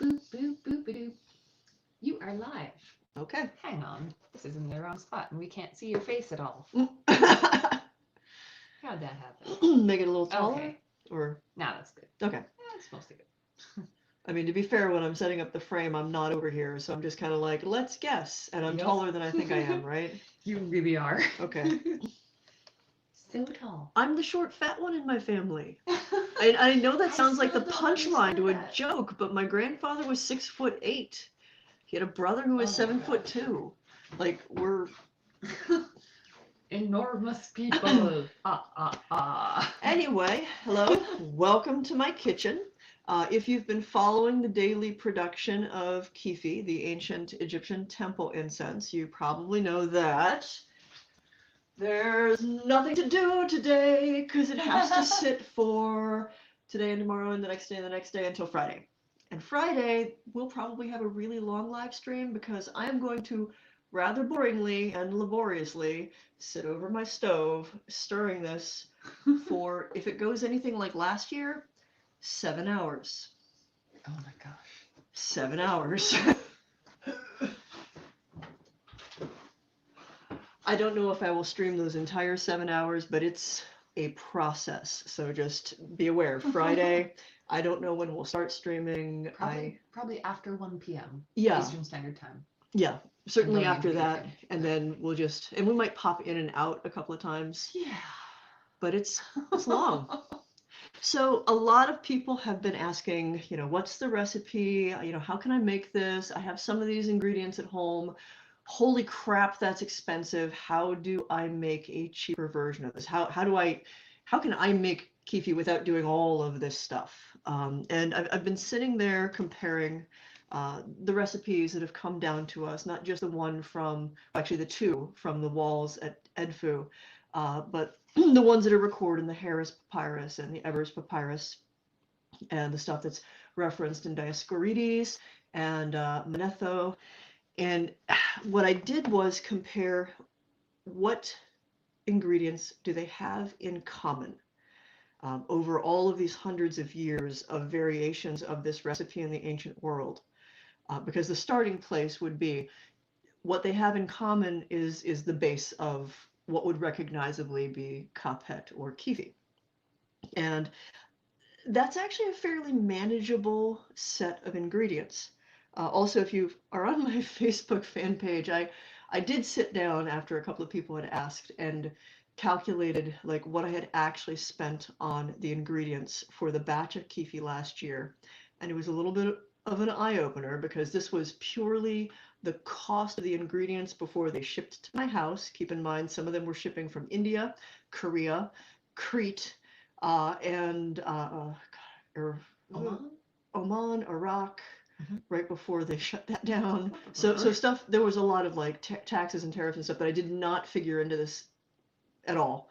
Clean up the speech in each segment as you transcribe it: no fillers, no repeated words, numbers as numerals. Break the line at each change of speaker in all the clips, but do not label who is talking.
Boop, boop, boop, boop. You are live.
Okay.
Hang on. This is in the wrong spot and we can't see your face at all. How'd that happen?
Make it a little taller?
Okay.
Or
Now that's good.
okay.
That's mostly good.
I mean, to be fair, when I'm setting up the frame, I'm not over here, so I'm just kind of like, let's guess. And I'm
Yep.
taller than I think I am, right?
You really are.
Okay.
So tall.
I'm the short, fat one in my family. I know that sounds like the
still don't
punchline to a
understand that.
joke, but my grandfather was 6'8". He had a brother who was
Oh my
7'2". Like, we're
Enormous people.
Anyway, hello, welcome to my kitchen. If you've been following the daily production of Kyphi, the ancient Egyptian temple incense, you probably know that there's nothing to do today because it has to sit for today and tomorrow and the next day and the next day until Friday. And Friday, we'll probably have a really long live stream because I am going to rather boringly and laboriously sit over my stove stirring this for, if it goes anything like last year, 7 hours.
Oh my gosh.
7 hours. I don't know if I will stream those entire 7 hours, but it's a process. So just be aware. Friday, I don't know when we'll start streaming.
Probably after 1 p.m.
Yeah.
Eastern Standard Time.
Yeah, certainly
going
after
into the
that.
evening.
And then and we might pop in and out a couple of times,
Yeah.
but it's long. So a lot of people have been asking, what's the recipe? How can I make this? I have some of these ingredients at home. Holy crap, that's expensive. How do I make a cheaper version of this? How can I make Kyphi without doing all of this stuff? And I've been sitting there comparing the recipes that have come down to us, not just the one actually the two from the walls at Edfu, but the ones that are recorded in the Harris Papyrus and the Evers Papyrus, and the stuff that's referenced in Dioscorides and Manetho. And what I did was compare what ingredients do they have in common over all of these hundreds of years of variations of this recipe in the ancient world. Because the starting place would be what they have in common is the base of what would recognizably be Kaphet or Kyphi. And that's actually a fairly manageable set of ingredients. Also, if you are on my Facebook fan page, I did sit down after a couple of people had asked and calculated like what I had actually spent on the ingredients for the batch of Kyphi last year. And it was a little bit of an eye-opener because this was purely the cost of the ingredients before they shipped to my house. Keep in mind, some of them were shipping from India, Korea, Crete, and Oman, Iraq, right before they shut that down. So stuff, there was a lot of like taxes and tariffs and stuff that I did not figure into this at all.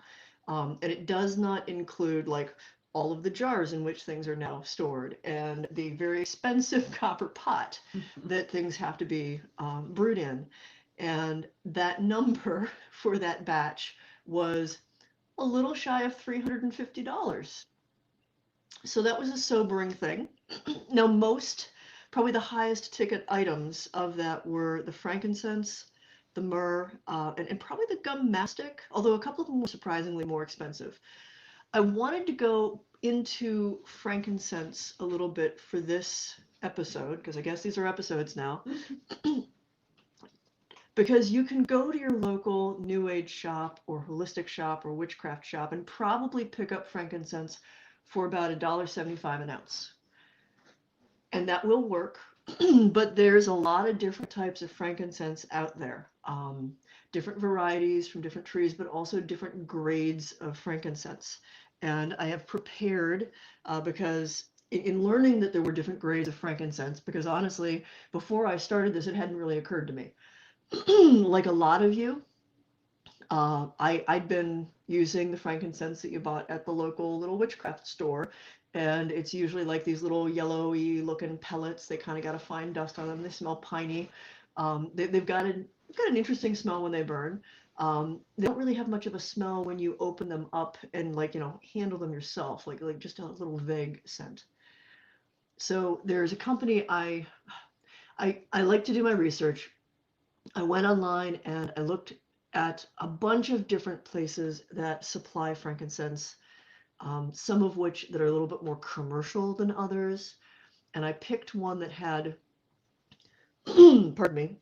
And it does not include like all of the jars in which things are now stored and the very expensive copper pot that things have to be brewed in. And that number for that batch was a little shy of $350. So that was a sobering thing. Now, probably the highest ticket items of that were the frankincense, the myrrh, and probably the gum mastic, although a couple of them were surprisingly more expensive. I wanted to go into frankincense a little bit for this episode, because I guess these are episodes now. Because you can go to your local New Age shop or holistic shop or witchcraft shop and probably pick up frankincense for about $1.75 an ounce. And that will work, but there's a lot of different types of frankincense out there. Different varieties from different trees, but also different grades of frankincense. And I have prepared because in learning that there were different grades of frankincense, because honestly, before I started this, it hadn't really occurred to me. Like a lot of you, I'd been using the frankincense that you bought at the local little witchcraft store, and it's usually like these little yellowy looking pellets. They kind of got a fine dust on them. They smell piney. They've got an interesting smell when they burn. They don't really have much of a smell when you open them up and handle them yourself, like just a little vague scent. So there's a company I like to do my research. I went online and I looked at a bunch of different places that supply frankincense, some of which that are a little bit more commercial than others. And I picked one that had, pardon me,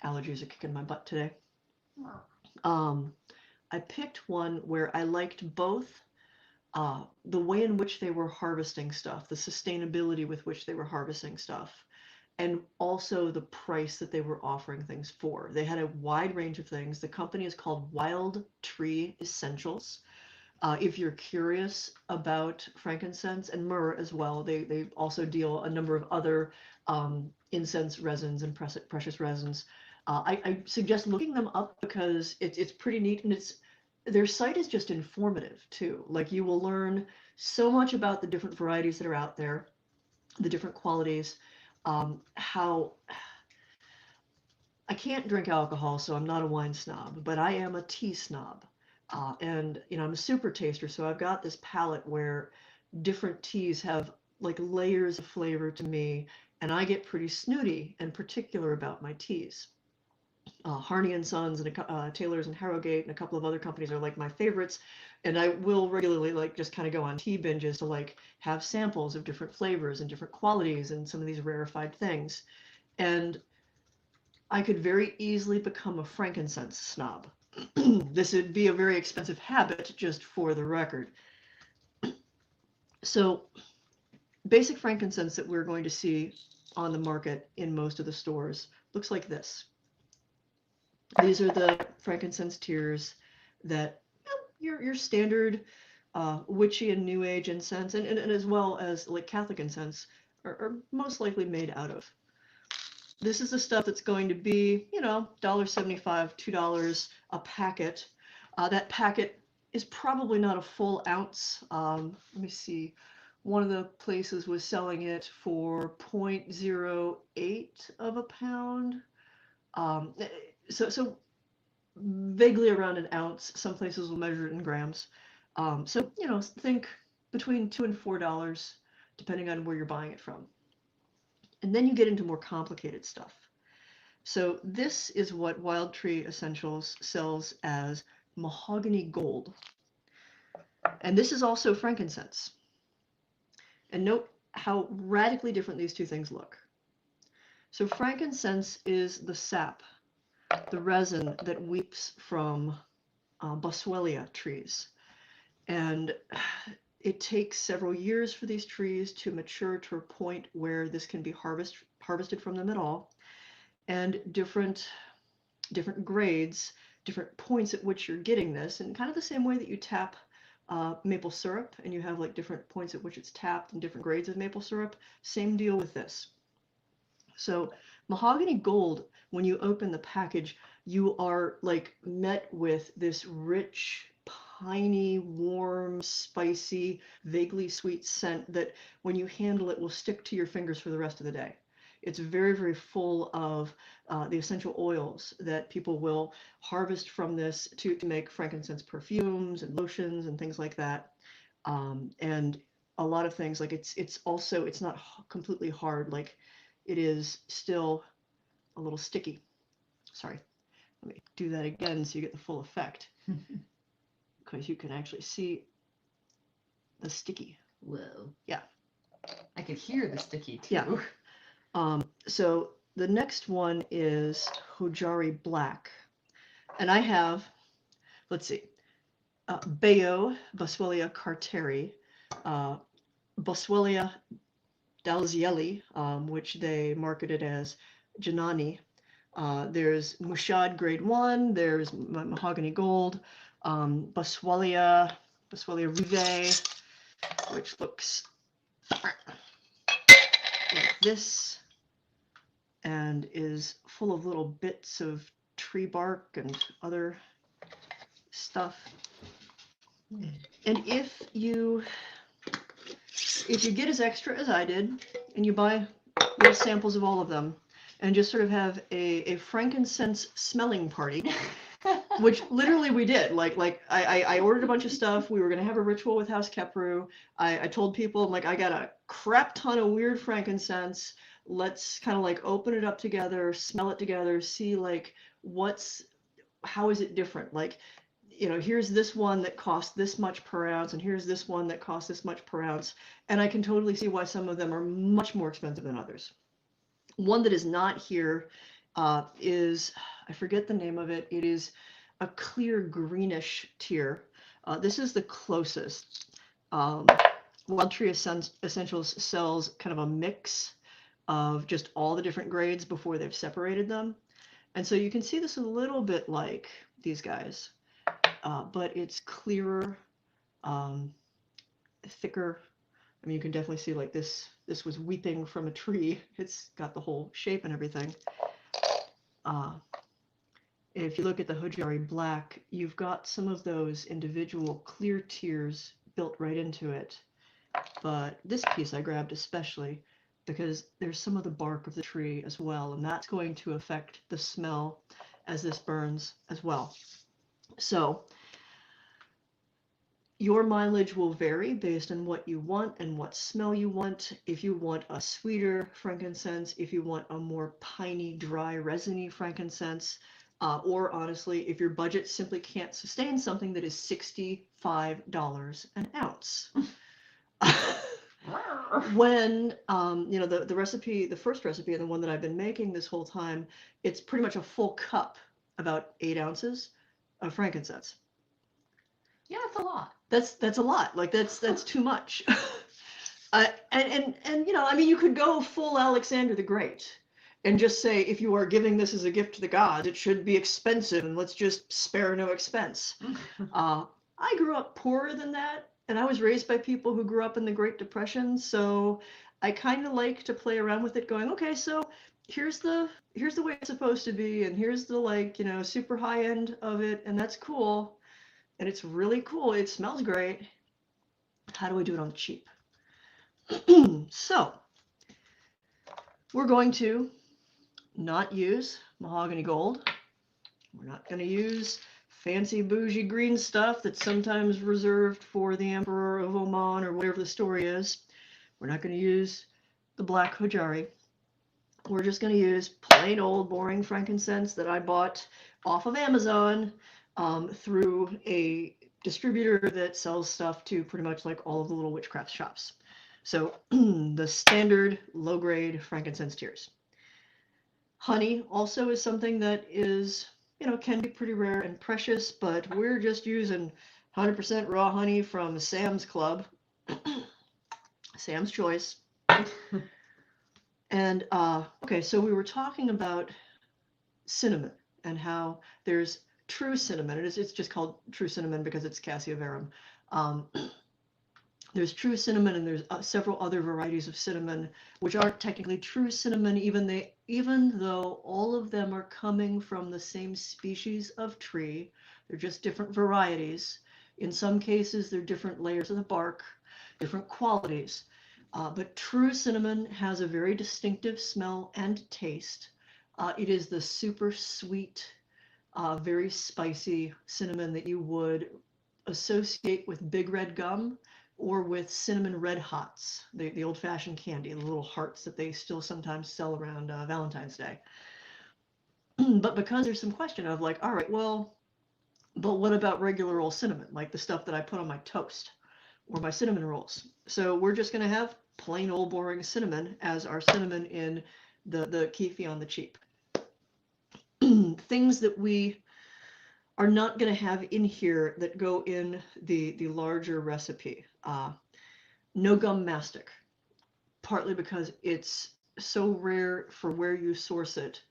allergies are kicking my butt today. I picked one where I liked both the way in which they were harvesting stuff, the sustainability with which they were harvesting stuff, and also the price that they were offering things for. They had a wide range of things. The company is called Wild Tree Essentials. If you're curious about frankincense and myrrh as well, they also deal a number of other incense resins and precious resins. I suggest looking them up because it's pretty neat, and their site is just informative too. Like, you will learn so much about the different varieties that are out there, the different qualities, how I can't drink alcohol, so I'm not a wine snob, but I am a tea snob. And I'm a super taster, so I've got this palette where different teas have like layers of flavor to me, and I get pretty snooty and particular about my teas. Harney and Sons and Taylor's and Harrogate and a couple of other companies are like my favorites, and I will regularly like just kind of go on tea binges to like have samples of different flavors and different qualities and some of these rarefied things. And I could very easily become a frankincense snob. This would be a very expensive habit, just for the record. So basic frankincense that we're going to see on the market in most of the stores looks like this. These are the frankincense tiers that your standard witchy and new age incense, and as well as like Catholic incense, are most likely made out of. This is the stuff that's going to be, $1.75, $2 a packet. That packet is probably not a full ounce. Let me see. One of the places was selling it for 0.08 of a pound. So vaguely around an ounce. Some places will measure it in grams. So, think between $2 and $4, depending on where you're buying it from. And then you get into more complicated stuff. So this is what Wild Tree Essentials sells as mahogany gold. And this is also frankincense. And note how radically different these two things look. So frankincense is the sap, the resin that weeps from Boswellia trees. And it takes several years for these trees to mature to a point where this can be harvested from them at all. And different grades, different points at which you're getting this, and kind of the same way that you tap maple syrup, and you have like different points at which it's tapped and different grades of maple syrup. Same deal with this. So mahogany gold, when you open the package, you are like met with this rich, piney, warm, spicy, vaguely sweet scent that when you handle it will stick to your fingers for the rest of the day. It's very, very full of the essential oils that people will harvest from this to make frankincense perfumes and lotions and things like that. And a lot of things, like it's not completely hard, like it is still a little sticky. Sorry, let me do that again so you get the full effect. Because you can actually see the sticky.
Whoa.
Yeah.
I could hear the sticky too.
Yeah. So the next one is Hojari Black. And I have, let's see, Bayo, Boswellia carteri, Boswellia dalzieli, which they marketed as Janani. There's Mushad grade 1, there's mahogany gold, Boswellia rive, which looks like this, and is full of little bits of tree bark and other stuff. And if you get as extra as I did, and you buy little samples of all of them, and just sort of have a frankincense smelling party, which literally we did. I ordered a bunch of stuff. We were gonna have a ritual with House Kepru. I told people, like, I got a crap ton of weird frankincense. Let's kind of like open it up together, smell it together, see like how is it different? Like, here's this one that costs this much per ounce, and here's this one that costs this much per ounce. And I can totally see why some of them are much more expensive than others. One that is not here is, I forget the name of it. It is a clear greenish tier. This is the closest. Wild Tree Essentials sells kind of a mix of just all the different grades before they've separated them. And so you can see this a little bit like these guys, but it's clearer, thicker. I mean, you can definitely see like this was weeping from a tree. It's got the whole shape and everything. If you look at the Hojari Black, you've got some of those individual clear tiers built right into it. But this piece I grabbed especially because there's some of the bark of the tree as well, and that's going to affect the smell as this burns as well. So your mileage will vary based on what you want and what smell you want. If you want a sweeter frankincense, if you want a more piney, dry, resiny frankincense, or honestly, if your budget simply can't sustain something that is $65 an ounce. When, the recipe, the first recipe and the one that I've been making this whole time, it's pretty much a full cup, about 8 ounces of frankincense.
Yeah, that's a lot.
That's a lot. Like that's too much. And I mean, you could go full Alexander the Great and just say, if you are giving this as a gift to the gods, it should be expensive, and let's just spare no expense. I grew up poorer than that, and I was raised by people who grew up in the Great Depression, so I kind of like to play around with it, going, okay, so here's the way it's supposed to be, and here's the super high end of it, and that's cool, and it's really cool. It smells great. How do I do it on the cheap? So we're going to not use mahogany gold. We're not going to use fancy bougie green stuff that's sometimes reserved for the Emperor of Oman or whatever the story is. We're not going to use the black Hojari. We're just going to use plain old boring frankincense that I bought off of Amazon through a distributor that sells stuff to pretty much like all of the little witchcraft shops. So the standard low-grade frankincense tiers. Honey also is something that is, can be pretty rare and precious, but we're just using 100% raw honey from Sam's Club, Sam's Choice. And okay, so we were talking about cinnamon and how there's true cinnamon. It's just called true cinnamon because it's Cassia verum. There's true cinnamon, and there's several other varieties of cinnamon which aren't technically true cinnamon, even though all of them are coming from the same species of tree. They're just different varieties. In some cases, they're different layers of the bark, different qualities. But true cinnamon has a very distinctive smell and taste. It is the super sweet, very spicy cinnamon that you would associate with Big Red Gum or with cinnamon red hots, the old-fashioned candy, the little hearts that they still sometimes sell around Valentine's Day. But because there's some question of like, all right, well, but what about regular old cinnamon, like the stuff that I put on my toast or my cinnamon rolls? So we're just going to have plain old boring cinnamon as our cinnamon in the Kyphi on the cheap. Things that we are not going to have in here that go in the larger recipe. No gum mastic, partly because it's so rare for where you source it.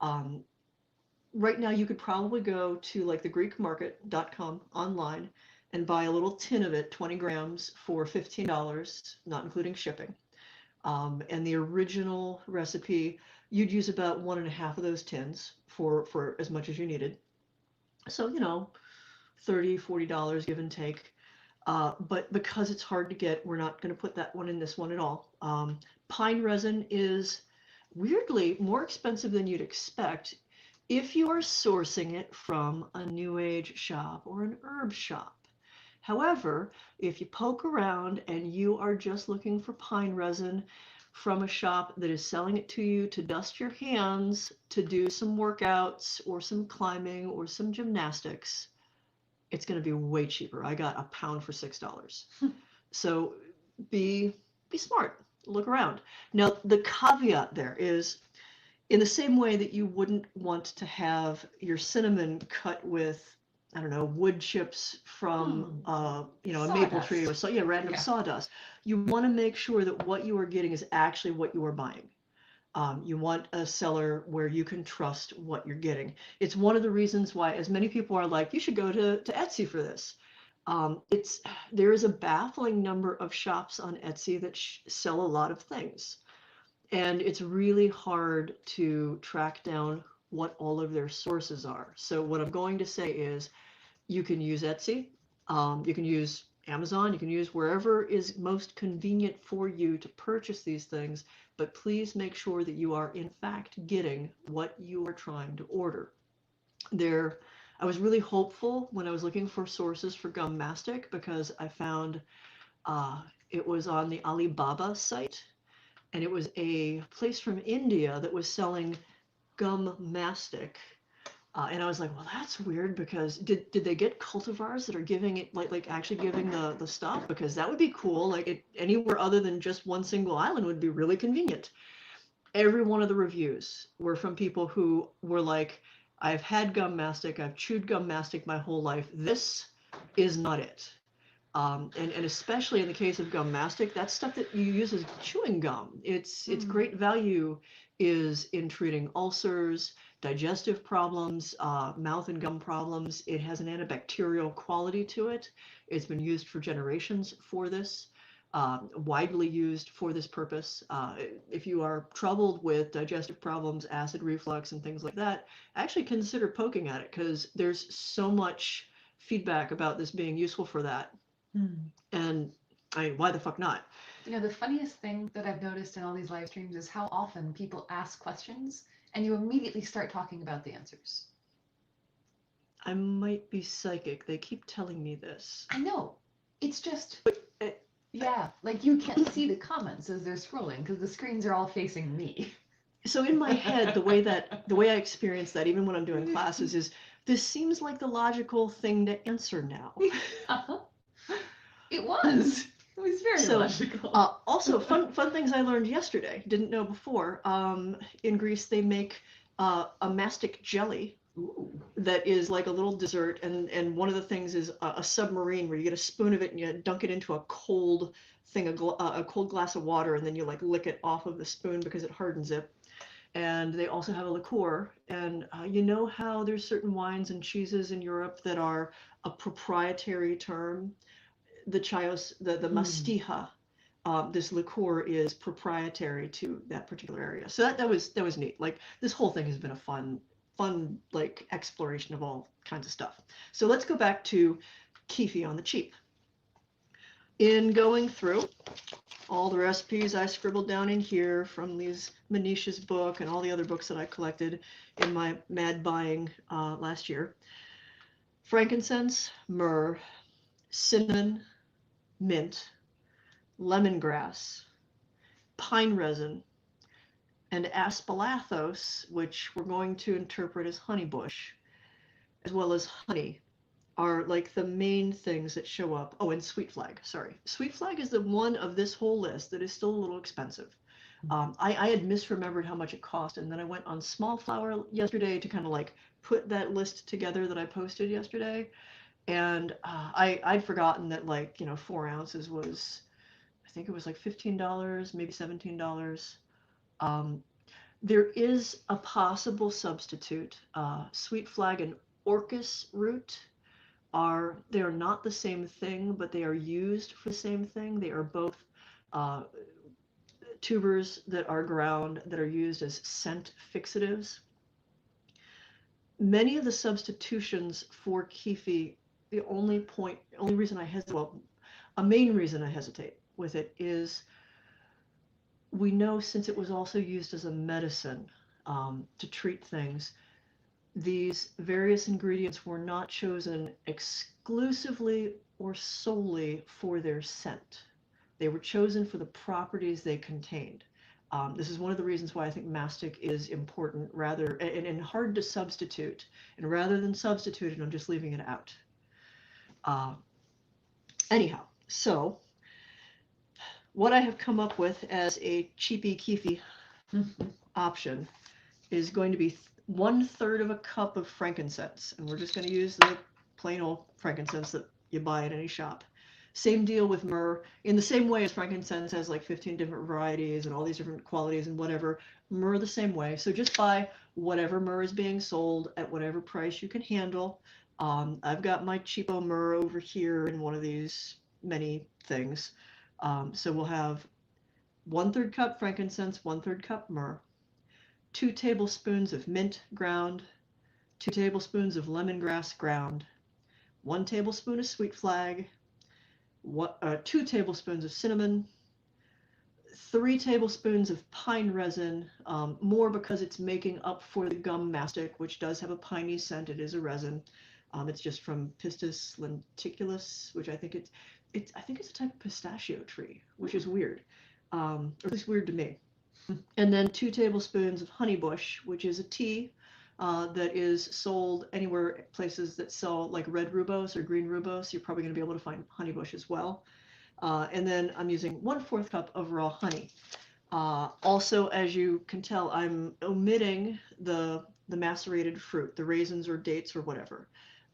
Right now you could probably go to like the greekmarket.com online and buy a little tin of it, 20 grams for $15, not including shipping. And the original recipe, you'd use about 1.5 of those tins for as much as you needed. So, $30, $40 give and take. But because it's hard to get, we're not going to put that one in this one at all. Pine resin is weirdly more expensive than you'd expect. if you are sourcing it from a New Age shop or an herb shop. However, if you poke around and you are just looking for pine resin from a shop that is selling it to you to dust your hands, to do some workouts or some climbing or some gymnastics, it's going to be way cheaper. I got a pound for $6. So be smart. Look around. Now, the caveat there is, in the same way that you wouldn't want to have your cinnamon cut with, I don't know, wood chips from, a maple tree or so, random sawdust. You want to make sure that what you are getting is actually what you are buying. You want a seller where you can trust what you're getting. It's one of the reasons why, as many people are like, you should go to Etsy for this. There is a baffling number of shops on Etsy that sell a lot of things. And it's really hard to track down what all of their sources are. So what I'm going to say is, you can use Etsy, you can use Amazon, you can use wherever is most convenient for you to purchase these things, but please make sure that you are in fact getting what you are trying to order. I was really hopeful when I was looking for sources for gum mastic, because I found it was on the Alibaba site. And it was a place from India that was selling gum mastic. And I was like, well, that's weird, because did they get cultivars that are giving it, like actually giving the stuff? Because that would be cool. Like, anywhere other than just one single island would be really convenient. Every one of the reviews were from people who were like, I've had gum mastic, I've chewed gum mastic my whole life. This is not it. And especially in the case of gum mastic, that's stuff that you use as chewing gum. Its great value is in treating ulcers, digestive problems, mouth and gum problems. It has an antibacterial quality to it. It's been used for generations for this, widely used for this purpose. If you are troubled with digestive problems, acid reflux, and things like that, actually consider poking at it, because there's so much feedback about this being useful for that. And why the fuck not?
The funniest thing that I've noticed in all these live streams is how often people ask questions and you immediately start talking about the answers.
I might be psychic. They keep telling me this.
I know. It's just, like you can't see the comments as they're scrolling because the screens are all facing me.
So in my head, the way I experience that, even when I'm doing classes, is this seems like the logical thing to answer now.
Uh-huh. It was. It was very logical.
Also, fun things I learned yesterday. Didn't know before. In Greece, they make a mastic jelly.
Ooh.
That is like a little dessert, and one of the things is a submarine where you get a spoon of it and you dunk it into a cold thing, a cold glass of water, and then you like lick it off of the spoon because it hardens it. And they also have a liqueur. And you know how there's certain wines and cheeses in Europe that are a proprietary term? The Chios, the Mastiha, this liqueur is proprietary to that particular area. So that was neat. Like, this whole thing has been a fun like exploration of all kinds of stuff. So let's go back to Kyphi on the cheap. In going through all the recipes I scribbled down in here from these Manisha's book and all the other books that I collected in my mad buying last year: frankincense, myrrh, cinnamon, mint, lemongrass, pine resin, and aspalathos, which we're going to interpret as honeybush, as well as honey, are like the main things that show up. Oh, and sweet flag. Sorry. Sweet flag is the one of this whole list that is still a little expensive. I had misremembered how much it cost, and then I went on Small Flower yesterday to kind of like put that list together that I posted yesterday. And I'd forgotten that, like, 4 ounces was, I think it was like $15, maybe $17. There is a possible substitute. Sweet flag and orchis root they are not the same thing, but they are used for the same thing. They are both tubers that are ground that are used as scent fixatives. Many of the substitutions for Kyphi, the main reason I hesitate with it is, we know, since it was also used as a medicine to treat things, these various ingredients were not chosen exclusively or solely for their scent. They were chosen for the properties they contained. This is one of the reasons why I think mastic is important rather and hard to substitute. And rather than substitute it, I'm just leaving it out. Anyhow, so what I have come up with as a cheapy Kyphi option is going to be 1/3 of a cup of frankincense. And we're just going to use the plain old frankincense that you buy at any shop. Same deal with myrrh. In the same way as frankincense has like 15 different varieties and all these different qualities and whatever, myrrh the same way. So just buy whatever myrrh is being sold at whatever price you can handle. I've got my cheapo myrrh over here in one of these many things. So we'll have 1/3 cup frankincense, 1/3 cup myrrh, 2 tablespoons of mint ground, 2 tablespoons of lemongrass ground, 1 tablespoon of sweet flag, 2 tablespoons of cinnamon, 3 tablespoons of pine resin, more because it's making up for the gum mastic, which does have a piney scent. It is a resin. It's just from Pistis lenticulus, which I think it's a type of pistachio tree, which is weird, or at least weird to me. And then 2 tablespoons of honeybush, which is a tea that is sold anywhere, places that sell like red rooibos or green rooibos. You're probably going to be able to find honeybush as well. And then I'm using 1/4 cup of raw honey. Also, as you can tell, I'm omitting the macerated fruit, the raisins or dates or whatever.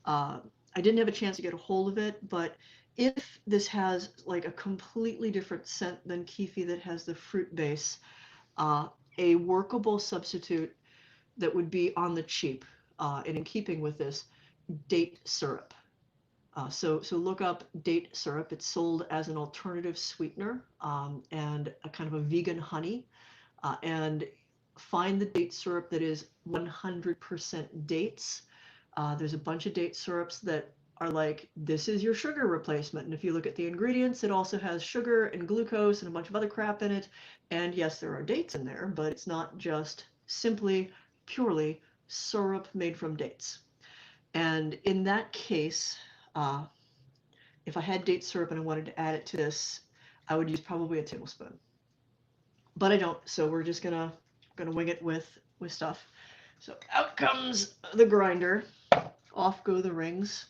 I didn't have a chance to get a hold of it, but if this has like a completely different scent than Kyphi that has the fruit base, a workable substitute that would be on the cheap and in keeping with this, date syrup. So look up date syrup. It's sold as an alternative sweetener and a kind of a vegan honey. And find the date syrup that is 100% dates. There's a bunch of date syrups that are like, this is your sugar replacement. And if you look at the ingredients, it also has sugar and glucose and a bunch of other crap in it. And yes, there are dates in there, but it's not just simply, purely syrup made from dates. And in that case, if I had date syrup and I wanted to add it to this, I would use probably a tablespoon. But I don't, so we're just gonna wing it with stuff. So out comes the grinder. Off go the rings.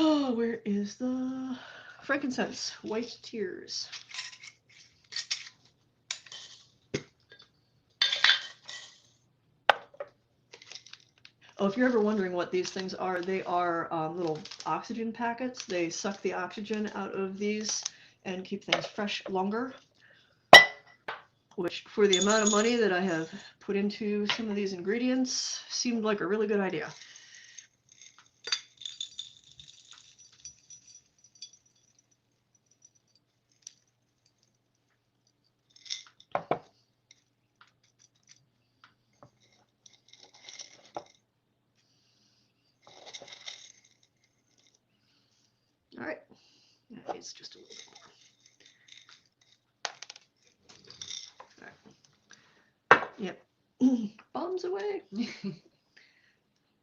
Oh, where is the frankincense? White tears. Oh, if you're ever wondering what these things are, they are little oxygen packets. They suck the oxygen out of these and keep things fresh longer, which for the amount of money that I have put into some of these ingredients seemed like a really good idea. All right, that is just a little more. All right. Yep, bombs away.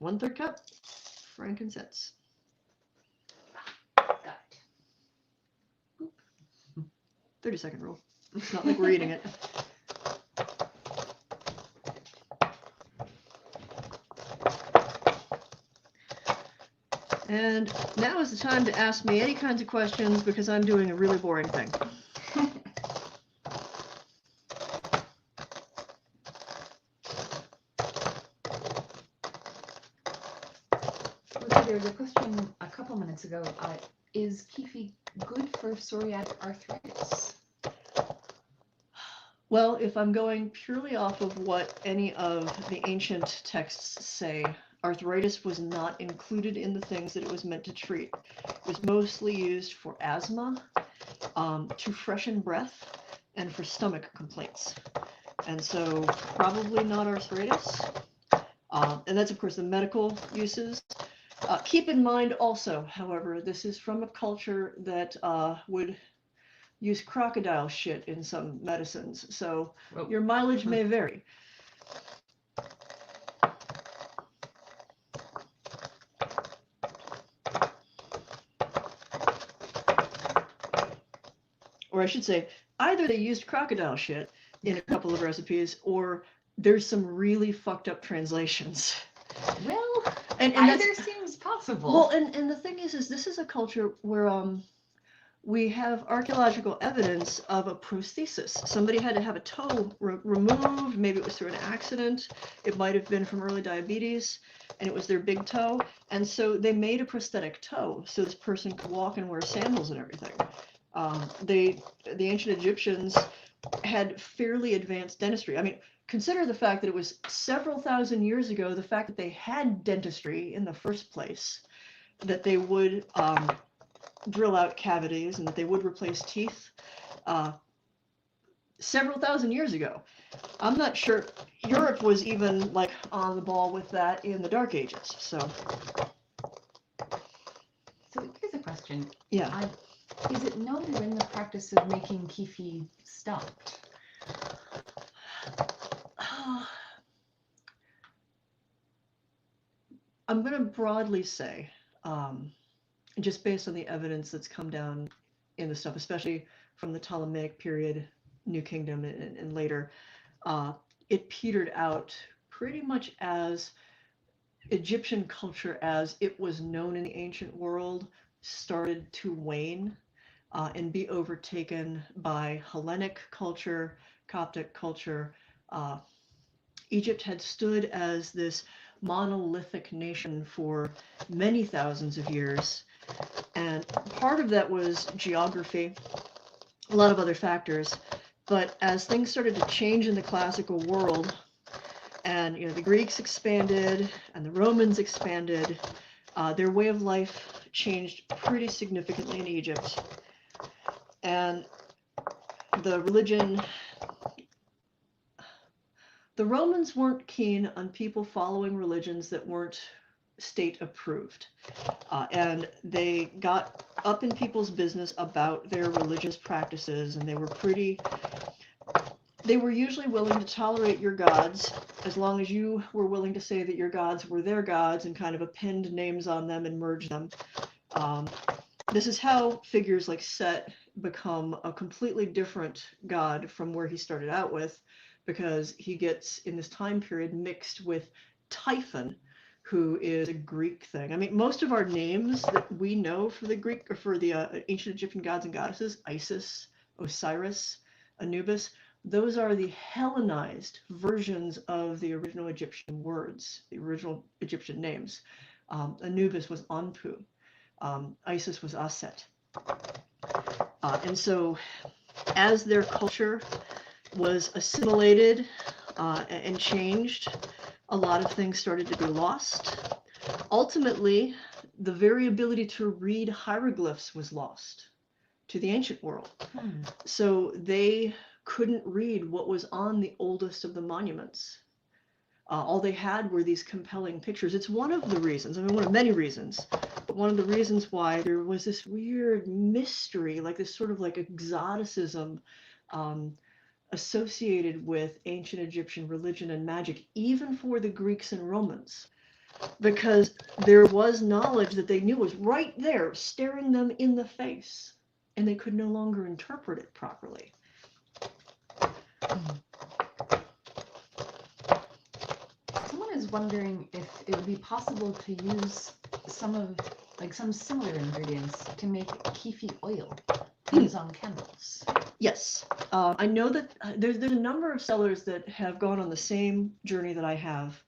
1/3 cup frankincense.
Got it.
Oop. 30-second rule. It's not like we're eating it. And now is the time to ask me any kinds of questions because I'm doing a really boring thing.
There was a question a couple minutes ago. Is Kyphi good for psoriatic arthritis?
Well, if I'm going purely off of what any of the ancient texts say, arthritis was not included in the things that it was meant to treat. It was mostly used for asthma, to freshen breath, and for stomach complaints. And so probably not arthritis. And that's, of course, the medical uses. Keep in mind also, however, this is from a culture that would use crocodile shit in some medicines. So
Oh.
your mileage may vary. Or I should say, either they used crocodile shit in a couple of recipes, or there's some really fucked up translations.
Well,
and
either seems possible.
Well, and the thing is this is a culture where we have archaeological evidence of a prosthesis. Somebody had to have a toe removed. Maybe it was through an accident. It might have been from early diabetes, and it was their big toe. And so they made a prosthetic toe so this person could walk and wear sandals and everything. The ancient Egyptians had fairly advanced dentistry. I mean, consider the fact that it was several thousand years ago, the fact that they had dentistry in the first place, that they would drill out cavities and that they would replace teeth several thousand years ago. I'm not sure Europe was even like on the ball with that in the Dark Ages. So
here's a question.
Yeah.
Is it known when the practice of making Kyphi stopped?
I'm going to broadly say, just based on the evidence that's come down in the stuff, especially from the Ptolemaic period, New Kingdom, and later, it petered out pretty much as Egyptian culture as it was known in the ancient world started to wane and be overtaken by Hellenic culture, Coptic culture. Egypt had stood as this monolithic nation for many thousands of years, and part of that was geography, a lot of other factors. But as things started to change in the classical world, and the Greeks expanded and the Romans expanded, their way of life changed pretty significantly in Egypt. And the religion, the Romans weren't keen on people following religions that weren't state approved. And they got up in people's business about their religious practices, and they were usually willing to tolerate your gods as long as you were willing to say that your gods were their gods and kind of append names on them and merge them. This is how figures like Set become a completely different god from where he started out with, because he gets in this time period mixed with Typhon, who is a Greek thing. I mean, most of our names that we know for the Greek or for the ancient Egyptian gods and goddesses, Isis, Osiris, Anubis, those are the Hellenized versions of the original Egyptian words, the original Egyptian names. Anubis was Anpu. Isis was Aset. And so as their culture was assimilated and changed, a lot of things started to be lost. Ultimately, the very ability to read hieroglyphs was lost to the ancient world. So they couldn't read what was on the oldest of the monuments. All they had were these compelling pictures. It's one of the reasons, I mean, one of many reasons, but one of the reasons why there was this weird mystery, like this sort of like exoticism associated with ancient Egyptian religion and magic, even for the Greeks and Romans, because there was knowledge that they knew was right there, staring them in the face, and they could no longer interpret it properly.
Someone is wondering if it would be possible to use some similar ingredients to make Kyphi oil to use on candles.
Yes, I know that there's a number of sellers that have gone on the same journey that I have,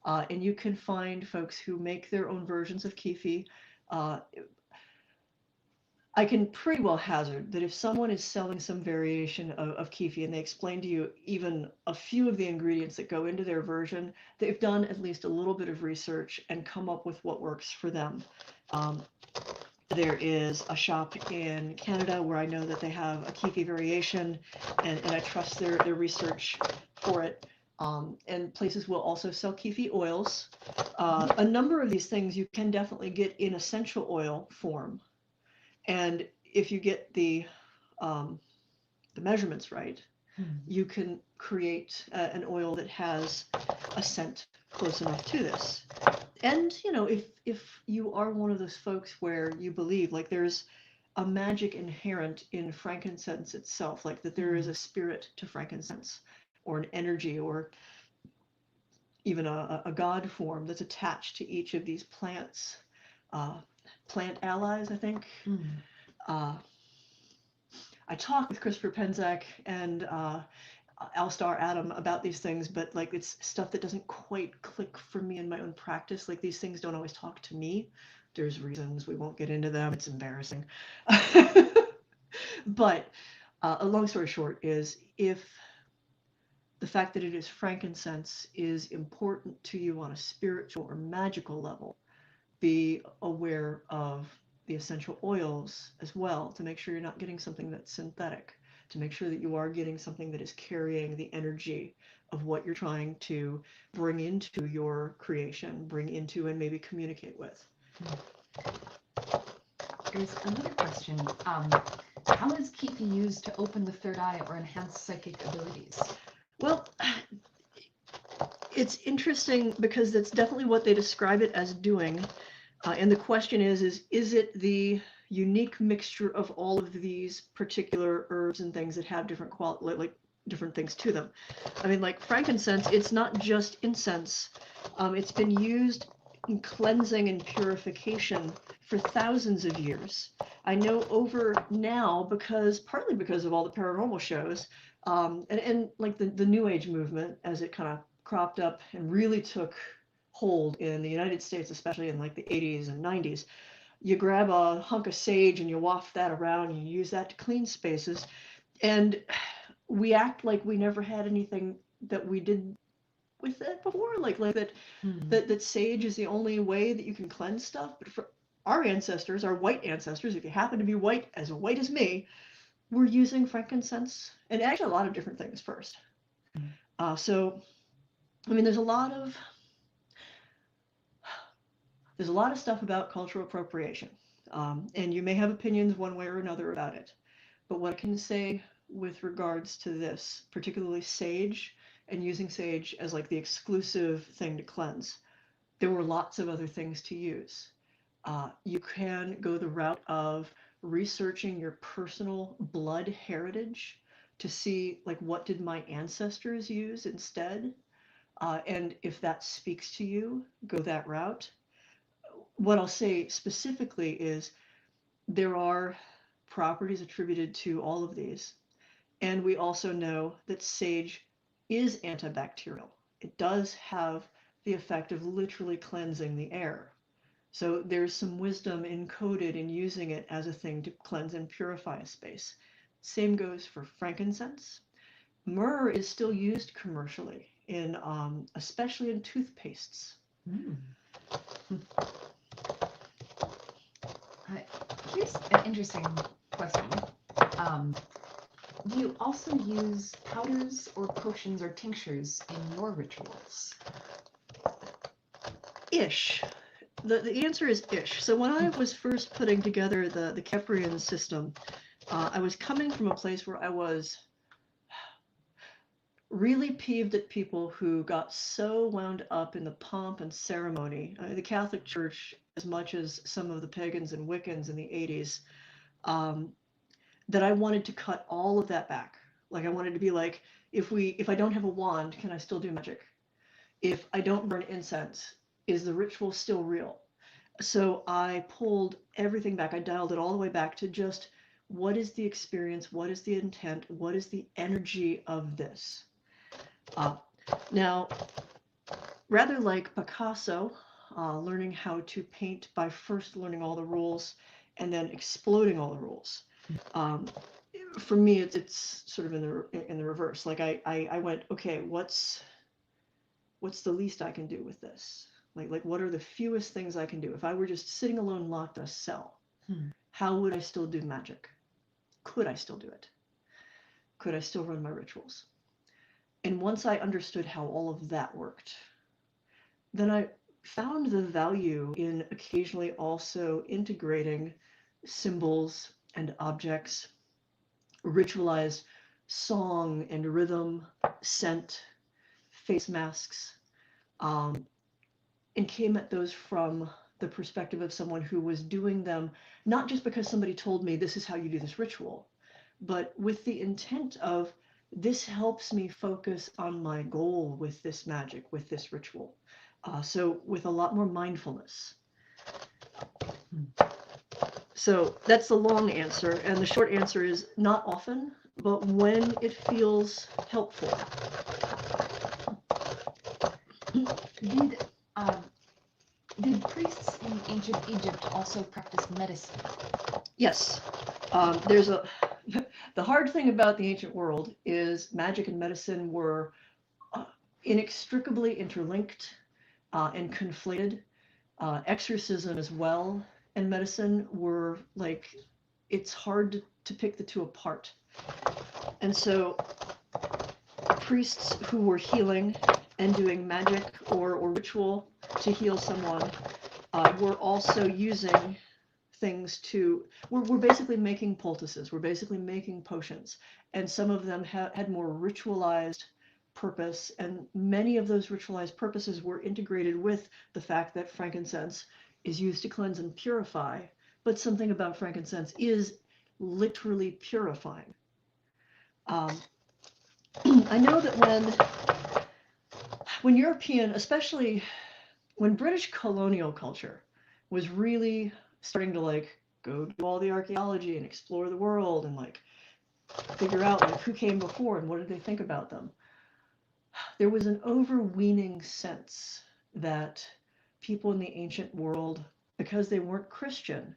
and you can find folks who make their own versions of Kyphi. I can pretty well hazard that if someone is selling some variation of Kyphi and they explain to you even a few of the ingredients that go into their version, they've done at least a little bit of research and come up with what works for them. There is a shop in Canada where I know that they have a Kyphi variation, and I trust their research for it. And places will also sell Kyphi oils. A number of these things you can definitely get in essential oil form. And if you get the the measurements right,
Hmm.
you can create an oil that has a scent close enough to this. And you know, if you are one of those folks where you believe like there's a magic inherent in frankincense itself, like that there is a spirit to frankincense, or an energy, or even a god form that's attached to each of these plants, uh, plant allies, I think.
Hmm.
Uh, I talked with Christopher Penzak and Alstar Adam about these things, but like it's stuff that doesn't quite click for me in my own practice. Like these things don't always talk to me. There's reasons, we won't get into them. It's embarrassing. But a long story short is, if the fact that it is frankincense is important to you on a spiritual or magical level, be aware of the essential oils as well, to make sure you're not getting something that's synthetic, to make sure that you are getting something that is carrying the energy of what you're trying to bring into your creation, bring into and maybe communicate with.
There's another question. How is Kyphi used to open the third eye or enhance psychic abilities?
Well, it's interesting because that's definitely what they describe it as doing. And the question is it the unique mixture of all of these particular herbs and things that have different like different things to them? I mean, like frankincense, it's not just incense. It's been used in cleansing and purification for thousands of years. I know over now, partly because of all the paranormal shows, and like the New Age movement, as it kind of cropped up and really took hold in the United States, especially in like the 80s and 90s. You grab a hunk of sage and you waft that around and you use that to clean spaces. And we act like we never had anything that we did with it before, like that that sage is the only way that you can cleanse stuff. But for our ancestors, our white ancestors, if you happen to be white as me, we're using frankincense and actually a lot of different things first. So, I mean, there's a lot of stuff about cultural appropriation, and you may have opinions one way or another about it. But what I can say with regards to this, particularly sage, and using sage as like the exclusive thing to cleanse, there were lots of other things to use. You can go the route of researching your personal blood heritage to see like what did my ancestors use instead, and if that speaks to you, go that route. What I'll say specifically is there are properties attributed to all of these. And we also know that sage is antibacterial. It does have the effect of literally cleansing the air. So there's some wisdom encoded in using it as a thing to cleanse and purify a space. Same goes for frankincense. Myrrh is still used commercially in, especially in toothpastes.
Here's an interesting question. Do you also use powders or potions or tinctures in your rituals?
Ish. The answer is ish. So when I was first putting together the Kyphian system, I was coming from a place where I was really peeved at people who got so wound up in the pomp and ceremony. The Catholic Church, as much as some of the pagans and Wiccans in the 80s, that I wanted to cut all of that back. Like I wanted to be like, if I don't have a wand, can I still do magic? If I don't burn incense, is the ritual still real? So I pulled everything back. I dialed it all the way back to just what is the experience? What is the intent? What is the energy of this? Now, rather like Picasso, learning how to paint by first learning all the rules and then exploding all the rules. For me, it's sort of in the reverse. Like I went, okay, what's the least I can do with this? Like what are the fewest things I can do? If I were just sitting alone locked in a cell, how would I still do magic? Could I still do it? Could I still run my rituals? And once I understood how all of that worked, then I found the value in occasionally also integrating symbols and objects ritualized song and rhythm, scent, face masks, and came at those from the perspective of someone who was doing them not just because somebody told me this is how you do this ritual, but with the intent of this helps me focus on my goal with this magic, with this ritual. So with a lot more mindfulness. So that's the long answer. And the short answer is not often, but when it feels helpful.
Did priests in ancient Egypt also practice medicine?
Yes. The hard thing about the ancient world is magic and medicine were inextricably interlinked and conflated. Exorcism as well and medicine were like, it's hard to pick the two apart. And so priests who were healing and doing magic or ritual to heal someone were also using things we're basically making poultices, we're basically making potions, and some of them had more ritualized purpose, and many of those ritualized purposes were integrated with the fact that frankincense is used to cleanse and purify, but something about frankincense is literally purifying. I know that when European, especially when British colonial culture was really starting to like go do all the archaeology and explore the world and like figure out like who came before and what did they think about them, there was an overweening sense that people in the ancient world, because they weren't Christian,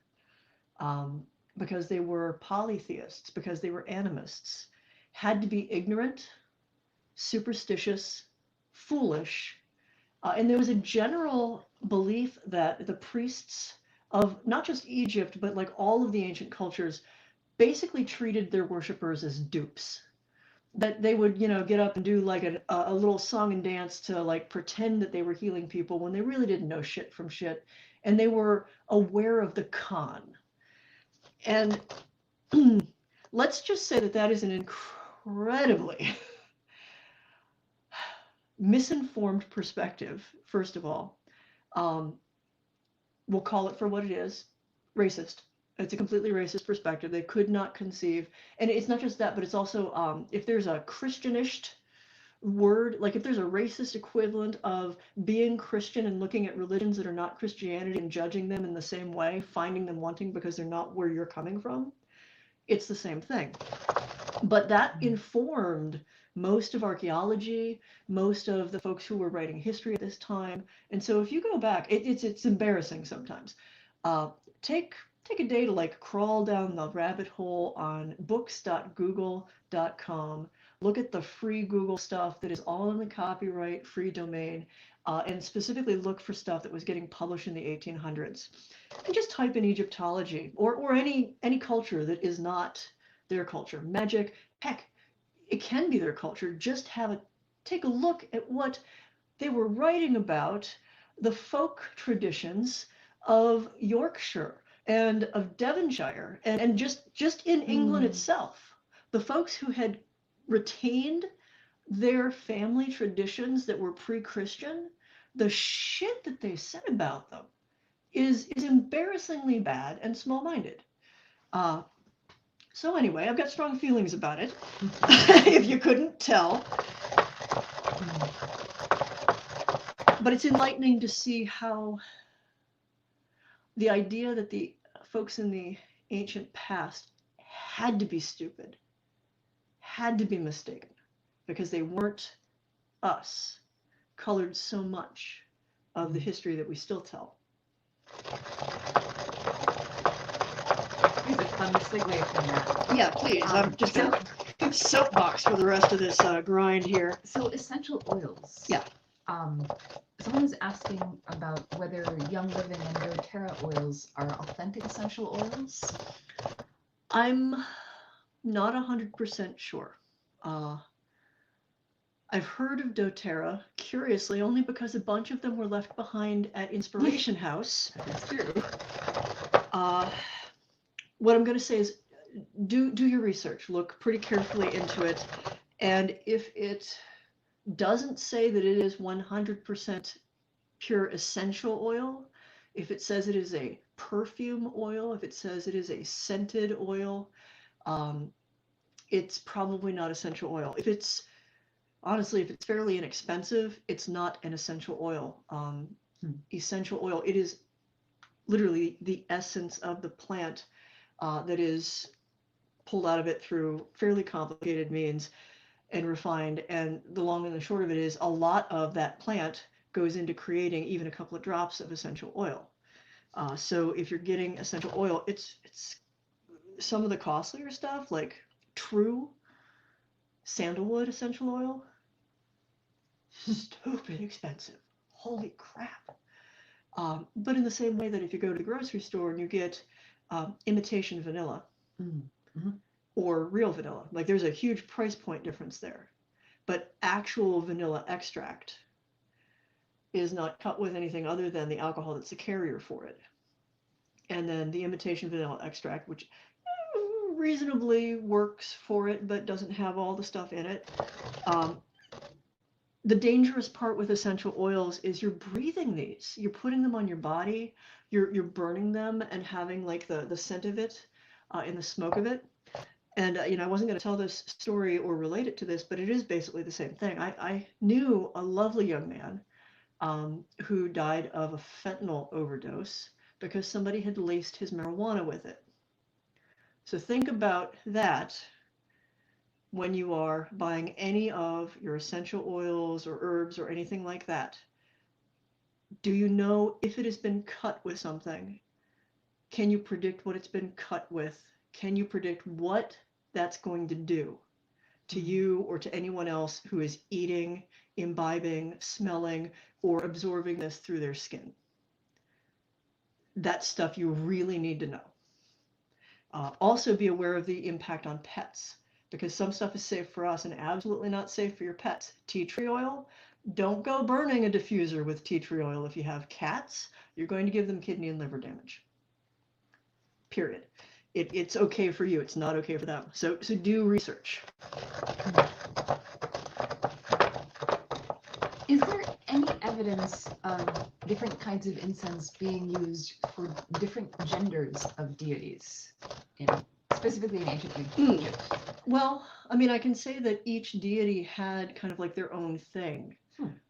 because they were polytheists, because they were animists, had to be ignorant, superstitious, foolish, and there was a general belief that the priests of not just Egypt, but like all of the ancient cultures, basically treated their worshipers as dupes. That they would, get up and do like a little song and dance to like pretend that they were healing people when they really didn't know shit from shit. And they were aware of the con. And let's just say that is an incredibly misinformed perspective, first of all. We'll call it for what it is, racist. It's a completely racist perspective. They could not conceive. And it's not just that, but it's also, if there's a Christianished word, like if there's a racist equivalent of being Christian and looking at religions that are not Christianity and judging them in the same way, finding them wanting because they're not where you're coming from, it's the same thing. But that informed most of archaeology, most of the folks who were writing history at this time. And so if you go back, it's embarrassing sometimes. Take a day to like crawl down the rabbit hole on books.google.com. Look at the free Google stuff that is all in the copyright free domain, and specifically look for stuff that was getting published in the 1800s. And just type in Egyptology or any culture that is not their culture. Magic, heck, it can be their culture. Just take a look at what they were writing about, the folk traditions of Yorkshire and of Devonshire, and just in England itself. The folks who had retained their family traditions that were pre-Christian, the shit that they said about them is embarrassingly bad and small-minded. So anyway, I've got strong feelings about it, if you couldn't tell. But it's enlightening to see how the idea that the folks in the ancient past had to be stupid, had to be mistaken, because they weren't us, colored so much of the history that we still tell.
Here's a fun segue from that.
Yeah, please. I'm just going to soapbox for the rest of this grind here.
So essential oils.
Yeah.
Someone is asking about whether Young Living and doTERRA oils are authentic essential oils.
I'm not 100% sure. I've heard of doTERRA, curiously, only because a bunch of them were left behind at Inspiration House.
That's true.
What I'm going to say is do your research. Look pretty carefully into it. And if it doesn't say that it is 100% pure essential oil, if it says it is a perfume oil, if it says it is a scented oil, it's probably not essential oil. Honestly, if it's fairly inexpensive, it's not an essential oil. Essential oil, it is literally the essence of the plant that is pulled out of it through fairly complicated means and refined. And the long and the short of it is a lot of that plant goes into creating even a couple of drops of essential oil. So if you're getting essential oil, it's some of the costlier stuff, like true sandalwood essential oil, stupid expensive. Holy crap. But in the same way that if you go to the grocery store and you get imitation vanilla or real vanilla, like there's a huge price point difference there. But actual vanilla extract is not cut with anything other than the alcohol that's the carrier for it. And then the imitation vanilla extract, which reasonably works for it, but doesn't have all the stuff in it. The dangerous part with essential oils is you're breathing these. You're putting them on your body. You're burning them and having like the scent of it in the smoke of it. And I wasn't going to tell this story or relate it to this, but it is basically the same thing. I knew a lovely young man who died of a fentanyl overdose because somebody had laced his marijuana with it. So think about that when you are buying any of your essential oils or herbs or anything like that. Do you know if it has been cut with something? Can you predict what it's been cut with? Can you predict what that's going to do to you or to anyone else who is eating, imbibing, smelling, or absorbing this through their skin? That's stuff you really need to know. Also be aware of the impact on pets, because some stuff is safe for us and absolutely not safe for your pets. Tea tree oil, don't go burning a diffuser with tea tree oil. If you have cats, you're going to give them kidney and liver damage. Period. It's okay for you. It's not okay for them. So do research.
Is there any evidence of different kinds of incense being used for different genders of deities, specifically in ancient Egypt?
Well, I mean, I can say that each deity had kind of like their own thing,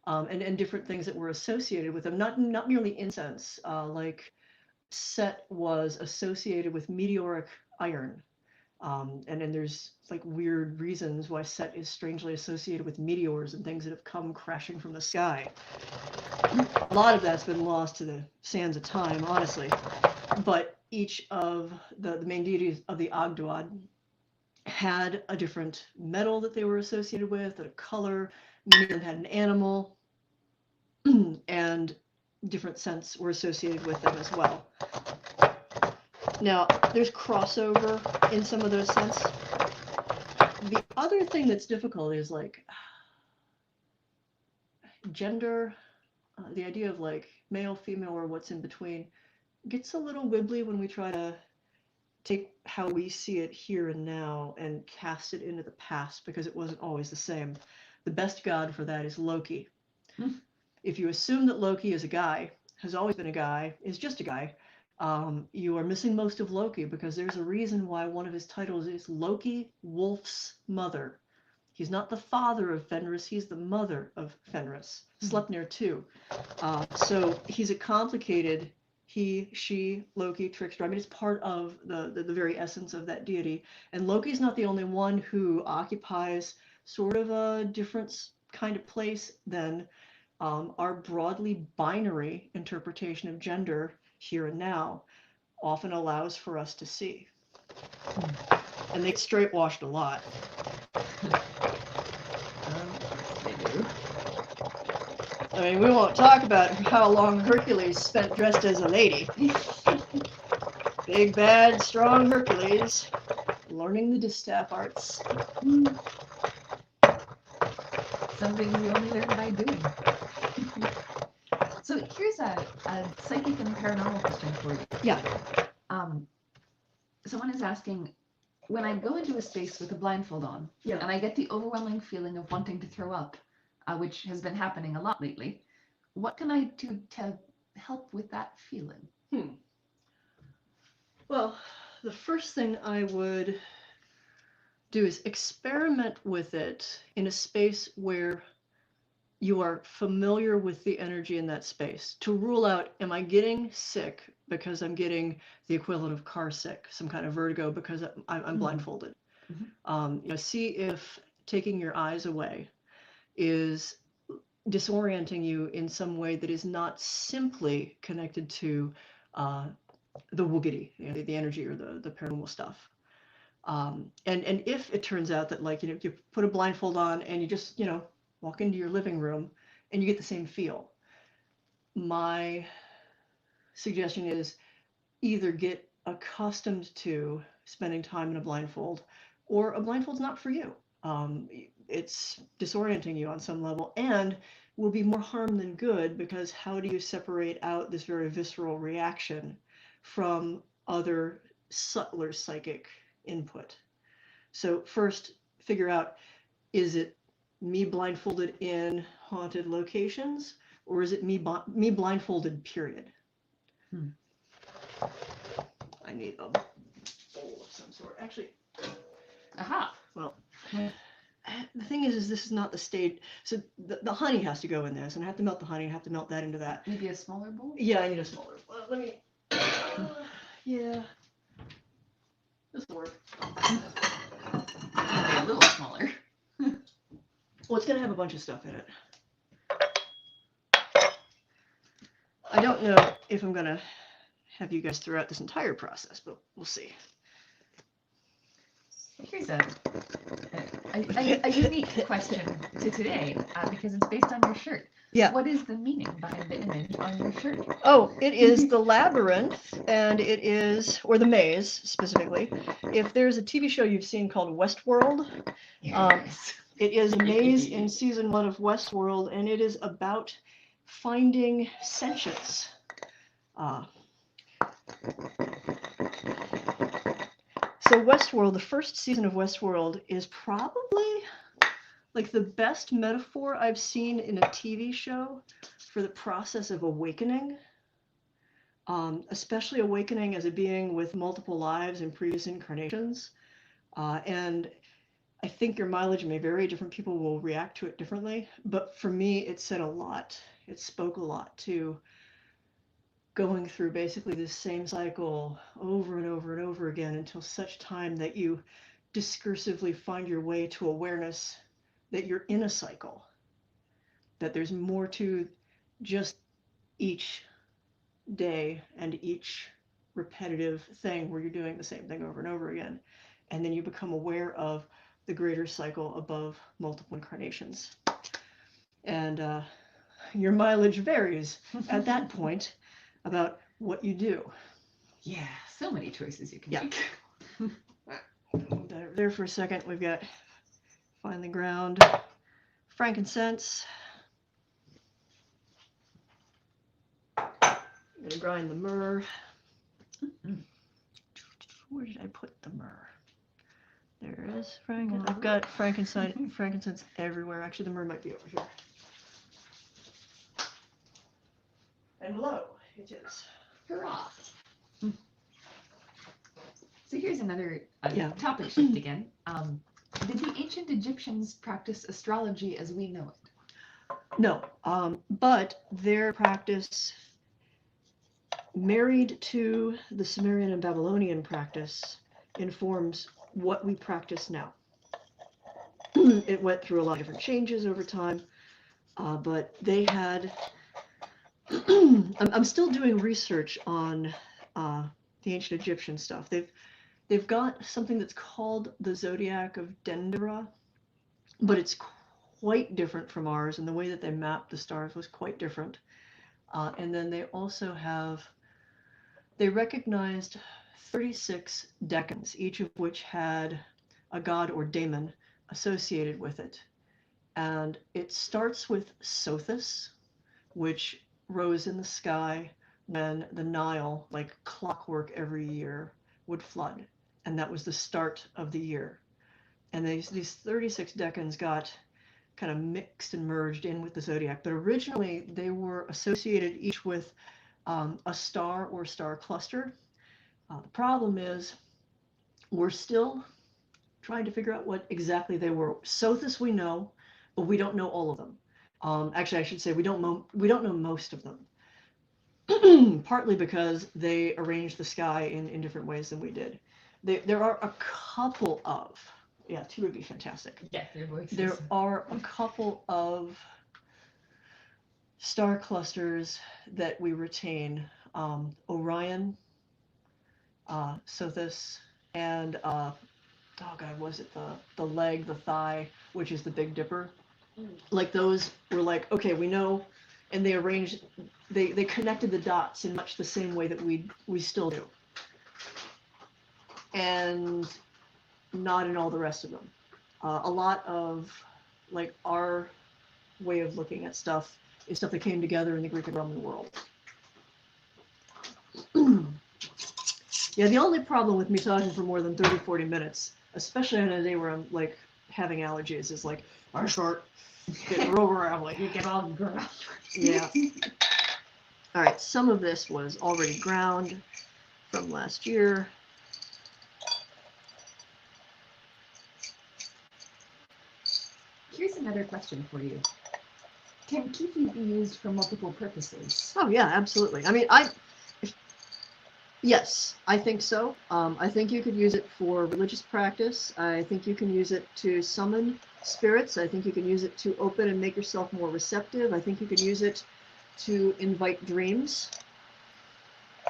and different things that were associated with them. Not merely incense. Like Set was associated with meteoric iron, and then there's like weird reasons why Set is strangely associated with meteors and things that have come crashing from the sky. A lot of that's been lost to the sands of time, honestly. But each of the main deities of the Ogdoad had a different metal that they were associated with, a color. Many of them had an animal, and different scents were associated with them as well. Now, there's crossover in some of those scents. The other thing that's difficult is like gender, the idea of like male, female, or what's in between gets a little wibbly when we try to take how we see it here and now and cast it into the past, because it wasn't always the same. The best god for that is Loki. If you assume that Loki is a guy, has always been a guy, is just a guy, you are missing most of Loki, because there's a reason why one of his titles is Loki, Wolf's mother. He's not the father of Fenris, he's the mother of Fenris. Sleipnir too. So he's a complicated he, she, Loki, trickster. I mean, it's part of the very essence of that deity. And Loki's not the only one who occupies sort of a different kind of place than our broadly binary interpretation of gender here and now often allows for us to see. And they get straight washed a lot.
They do.
I mean, we won't talk about how long Hercules spent dressed as a lady. Big, bad, strong Hercules, learning the distaff arts.
Something we only learn by doing. So here's a psychic and paranormal question for you.
Yeah.
Someone is asking, when I go into a space with a blindfold on,
Yeah.
and I get the overwhelming feeling of wanting to throw up, which has been happening a lot lately, what can I do to help with that feeling?
Well, the first thing I would do is experiment with it in a space where you are familiar with the energy in that space to rule out, am I getting sick because I'm getting the equivalent of car sick, some kind of vertigo because I'm blindfolded. See if taking your eyes away is disorienting you in some way that is not simply connected to the woogity, the energy or the paranormal stuff. And if it turns out that, like, you put a blindfold on and you just, walk into your living room and you get the same feel, my suggestion is either get accustomed to spending time in a blindfold, or a blindfold's not for you. It's disorienting you on some level and will be more harm than good, because how do you separate out this very visceral reaction from other subtler psychic input? So first, figure out, is it me blindfolded in haunted locations, or is it me blindfolded, period? I need a bowl of some sort. Actually, well, the thing is this is not the state. So the honey has to go in this, and I have to melt the honey. I have to melt that into that.
Maybe a smaller bowl?
Yeah, I need a smaller. Well, let me. Yeah. This will work.
Maybe a little smaller.
Well, it's gonna have a bunch of stuff in it. I don't know if I'm gonna have you guys throughout this entire process, but we'll see.
Here's a unique question to today, because it's based on your shirt.
Yeah.
What is the meaning behind the image on your shirt?
Oh, it is the labyrinth, and it is, or the maze specifically. If there's a TV show you've seen called Westworld,
Yes.
it is a maze in season 1 of Westworld, and it is about finding sentience. So Westworld, the first season of Westworld, is probably like the best metaphor I've seen in a TV show for the process of awakening, especially awakening as a being with multiple lives in previous incarnations. And I think your mileage may vary. Different people will react to it differently. But for me, it said a lot. It spoke a lot to going through basically the same cycle over and over and over again until such time that you discursively find your way to awareness that you're in a cycle, that there's more to just each day and each repetitive thing where you're doing the same thing over and over again. And then you become aware of the greater cycle above multiple incarnations. And your mileage varies at that point about what you do.
Yeah, so many choices you can make.
There for a second, we've got Find the Ground, Frankincense. I'm going to grind the myrrh. Where did I put the myrrh? There it is. I've got frankincense everywhere. Actually, the myrrh might be over here. And lo, it is.
Hurrah! So here's another topic shift again. Did the ancient Egyptians practice astrology as we know it?
No, but their practice, married to the Sumerian and Babylonian practice, informs what we practice now. It went through a lot of different changes over time, but they had... I'm still doing research on the ancient Egyptian stuff. They've got something that's called the Zodiac of Dendera, but it's quite different from ours, and the way that they mapped the stars was quite different. And then they also they recognized 36 decans, each of which had a god or daemon associated with it. And it starts with Sothis, which rose in the sky when the Nile, like clockwork every year, would flood. and that was the start of the year. And these 36 decans got kind of mixed and merged in with the zodiac, but originally they were associated each with a star or star cluster. The problem is we're still trying to figure out what exactly they were. Sothis we know, but we don't know all of them. Actually, I should say we don't know most of them. Partly because they arranged the sky in different ways than we did. There are a couple of, yeah, 2 would be fantastic.
Yeah, your voices.
There are a couple of star clusters that we retain. Orion, Sothis, and oh God, was it the leg, the thigh, which is the Big Dipper? Like those were like, okay, we know, and they arranged, they connected the dots in much the same way that we still do, and not in all the rest of them. A lot of like our way of looking at stuff is stuff that came together in the Greek and Roman world. Yeah, the only problem with me talking for more than 30-40 minutes, especially on a day where I'm like having allergies, is like my short get real gravelly.
You get all ground.
Yeah. All right, some of this was already ground from last year.
Here's another question for you. Can Kyphi be used for multiple purposes?
Oh yeah, absolutely. I mean, yes, I think so. I think you could use it for religious practice. I think you can use it to summon spirits. I think you can use it to open and make yourself more receptive. I think you could use it to invite dreams.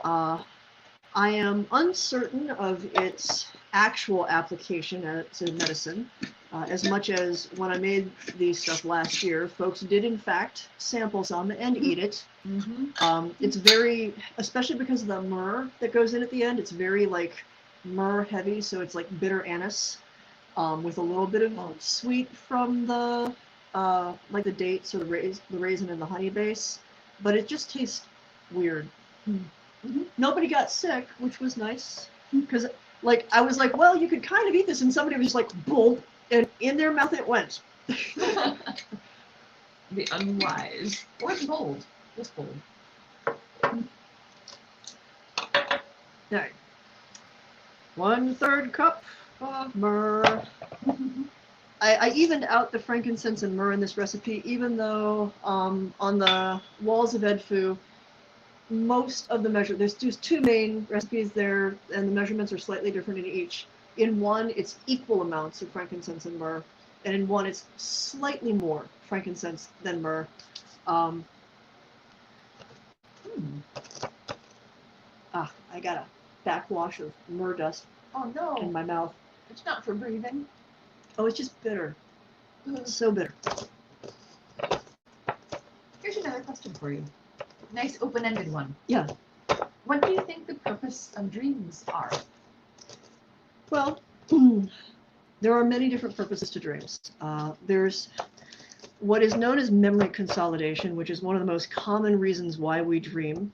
I am uncertain of its actual application to medicine. As much as when I made these stuff last year, folks did in fact sample some and eat it.
Mm-hmm.
It's very, especially because of the myrrh that goes in at the end, it's very like myrrh heavy, so it's like bitter anise with a little bit of sweet from the like the dates or the raisin and the honey base, but it just tastes weird.
Mm-hmm.
Nobody got sick, which was nice, because like I was like, well, you could kind of eat this, and somebody was like, boom, and in their mouth it went.
The unwise. Or bold. Just bold.
All right. 1/3 cup of myrrh. I evened out the frankincense and myrrh in this recipe, even though on the walls of Edfu, most of the there's just 2 main recipes there, and the measurements are slightly different in each. In one, it's equal amounts of frankincense and myrrh, and in one, it's slightly more frankincense than myrrh. I got a backwash of myrrh dust
Oh no.
in my mouth.
It's not for breathing.
Oh, it's just bitter. It's so bitter.
Here's another question for you. Nice open-ended one.
Yeah.
What do you think the purpose of dreams are?
Well, there are many different purposes to dreams. There's what is known as memory consolidation, which is one of the most common reasons why we dream.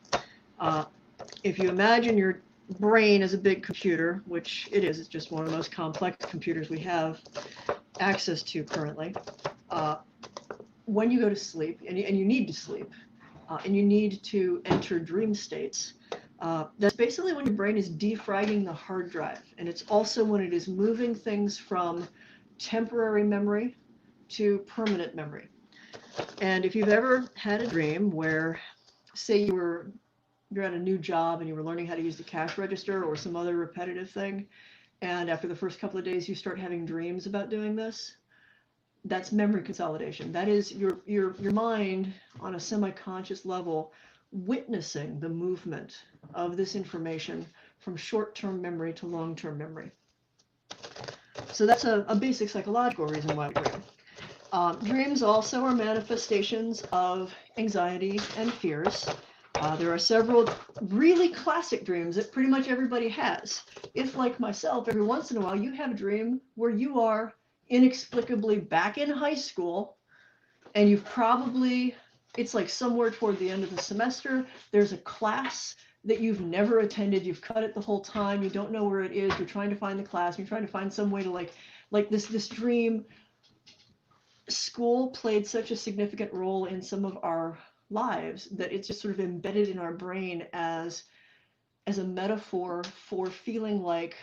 If you imagine your brain as a big computer, which it is, it's just one of the most complex computers we have access to currently. When you go to sleep, and you need to sleep, and you need to enter dream states, that's basically when your brain is defragging the hard drive. And it's also when it is moving things from temporary memory to permanent memory. And if you've ever had a dream where, say you're at a new job and you were learning how to use the cash register or some other repetitive thing, and after the first couple of days you start having dreams about doing this, that's memory consolidation. That is your mind on a semi-conscious level witnessing the movement of this information from short-term memory to long-term memory. So that's a basic psychological reason why we dream. Dreams also are manifestations of anxiety and fears. There are several really classic dreams that pretty much everybody has. If, like myself, every once in a while you have a dream where you are inexplicably back in high school, and it's like somewhere toward the end of the semester, there's a class that you've never attended, you've cut it the whole time, you don't know where it is, you're trying to find the class, you're trying to find some way to like this dream. School played such a significant role in some of our lives that it's just sort of embedded in our brain as a metaphor for feeling like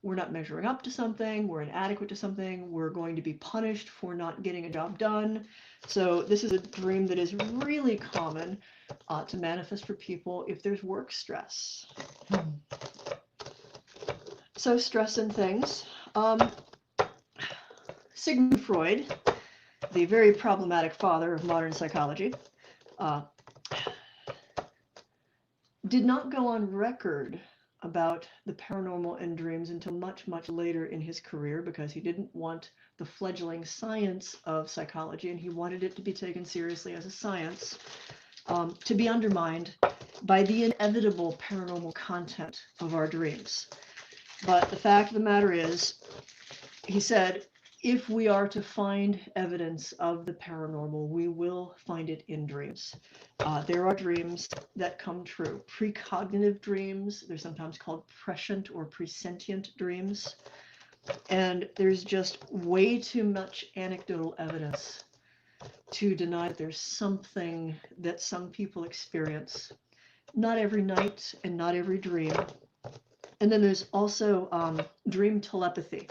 we're not measuring up to something, we're inadequate to something, we're going to be punished for not getting a job done. So this is a dream that is really common to manifest for people if there's work stress. So stress and things. Sigmund Freud, the very problematic father of modern psychology, did not go on record about the paranormal and dreams until much, much later in his career, because he didn't want the fledgling science of psychology, and he wanted it to be taken seriously as a science, to be undermined by the inevitable paranormal content of our dreams. But the fact of the matter is, he said, if we are to find evidence of the paranormal, we will find it in dreams. There are dreams that come true. Precognitive dreams, they're sometimes called prescient or presentient dreams. And there's just way too much anecdotal evidence to deny that there's something that some people experience. Not every night and not every dream. And then there's also dream telepathy.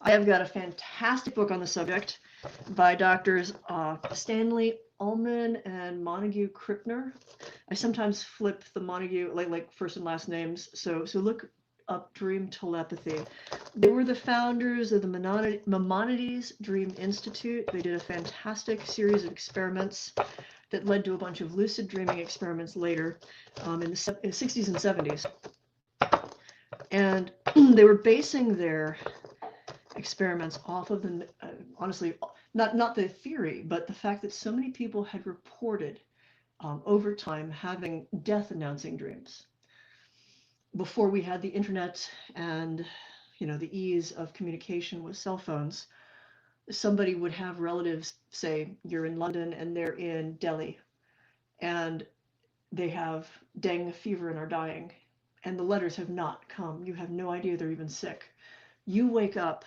I have got a fantastic book on the subject by doctors Stanley Ullman and Montague Krippner. I sometimes flip the Montague, like first and last names. So look up dream telepathy. They were the founders of the Maimonides Dream Institute. They did a fantastic series of experiments that led to a bunch of lucid dreaming experiments later in the 60s and 70s. And they were basing their experiments off of the, honestly, not the theory, but the fact that so many people had reported over time having death-announcing dreams. Before we had the internet and, the ease of communication with cell phones, somebody would have relatives, say you're in London and they're in Delhi, and they have dengue fever and are dying, and the letters have not come. You have no idea they're even sick. You wake up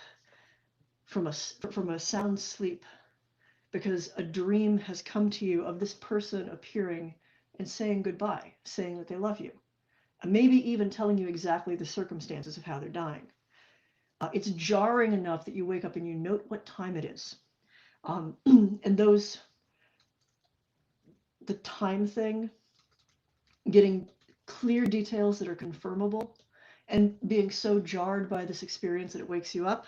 from a sound sleep because a dream has come to you of this person appearing and saying goodbye, saying that they love you, and maybe even telling you exactly the circumstances of how they're dying. It's jarring enough that you wake up and you note what time it is. And the time thing, getting clear details that are confirmable, and being so jarred by this experience that it wakes you up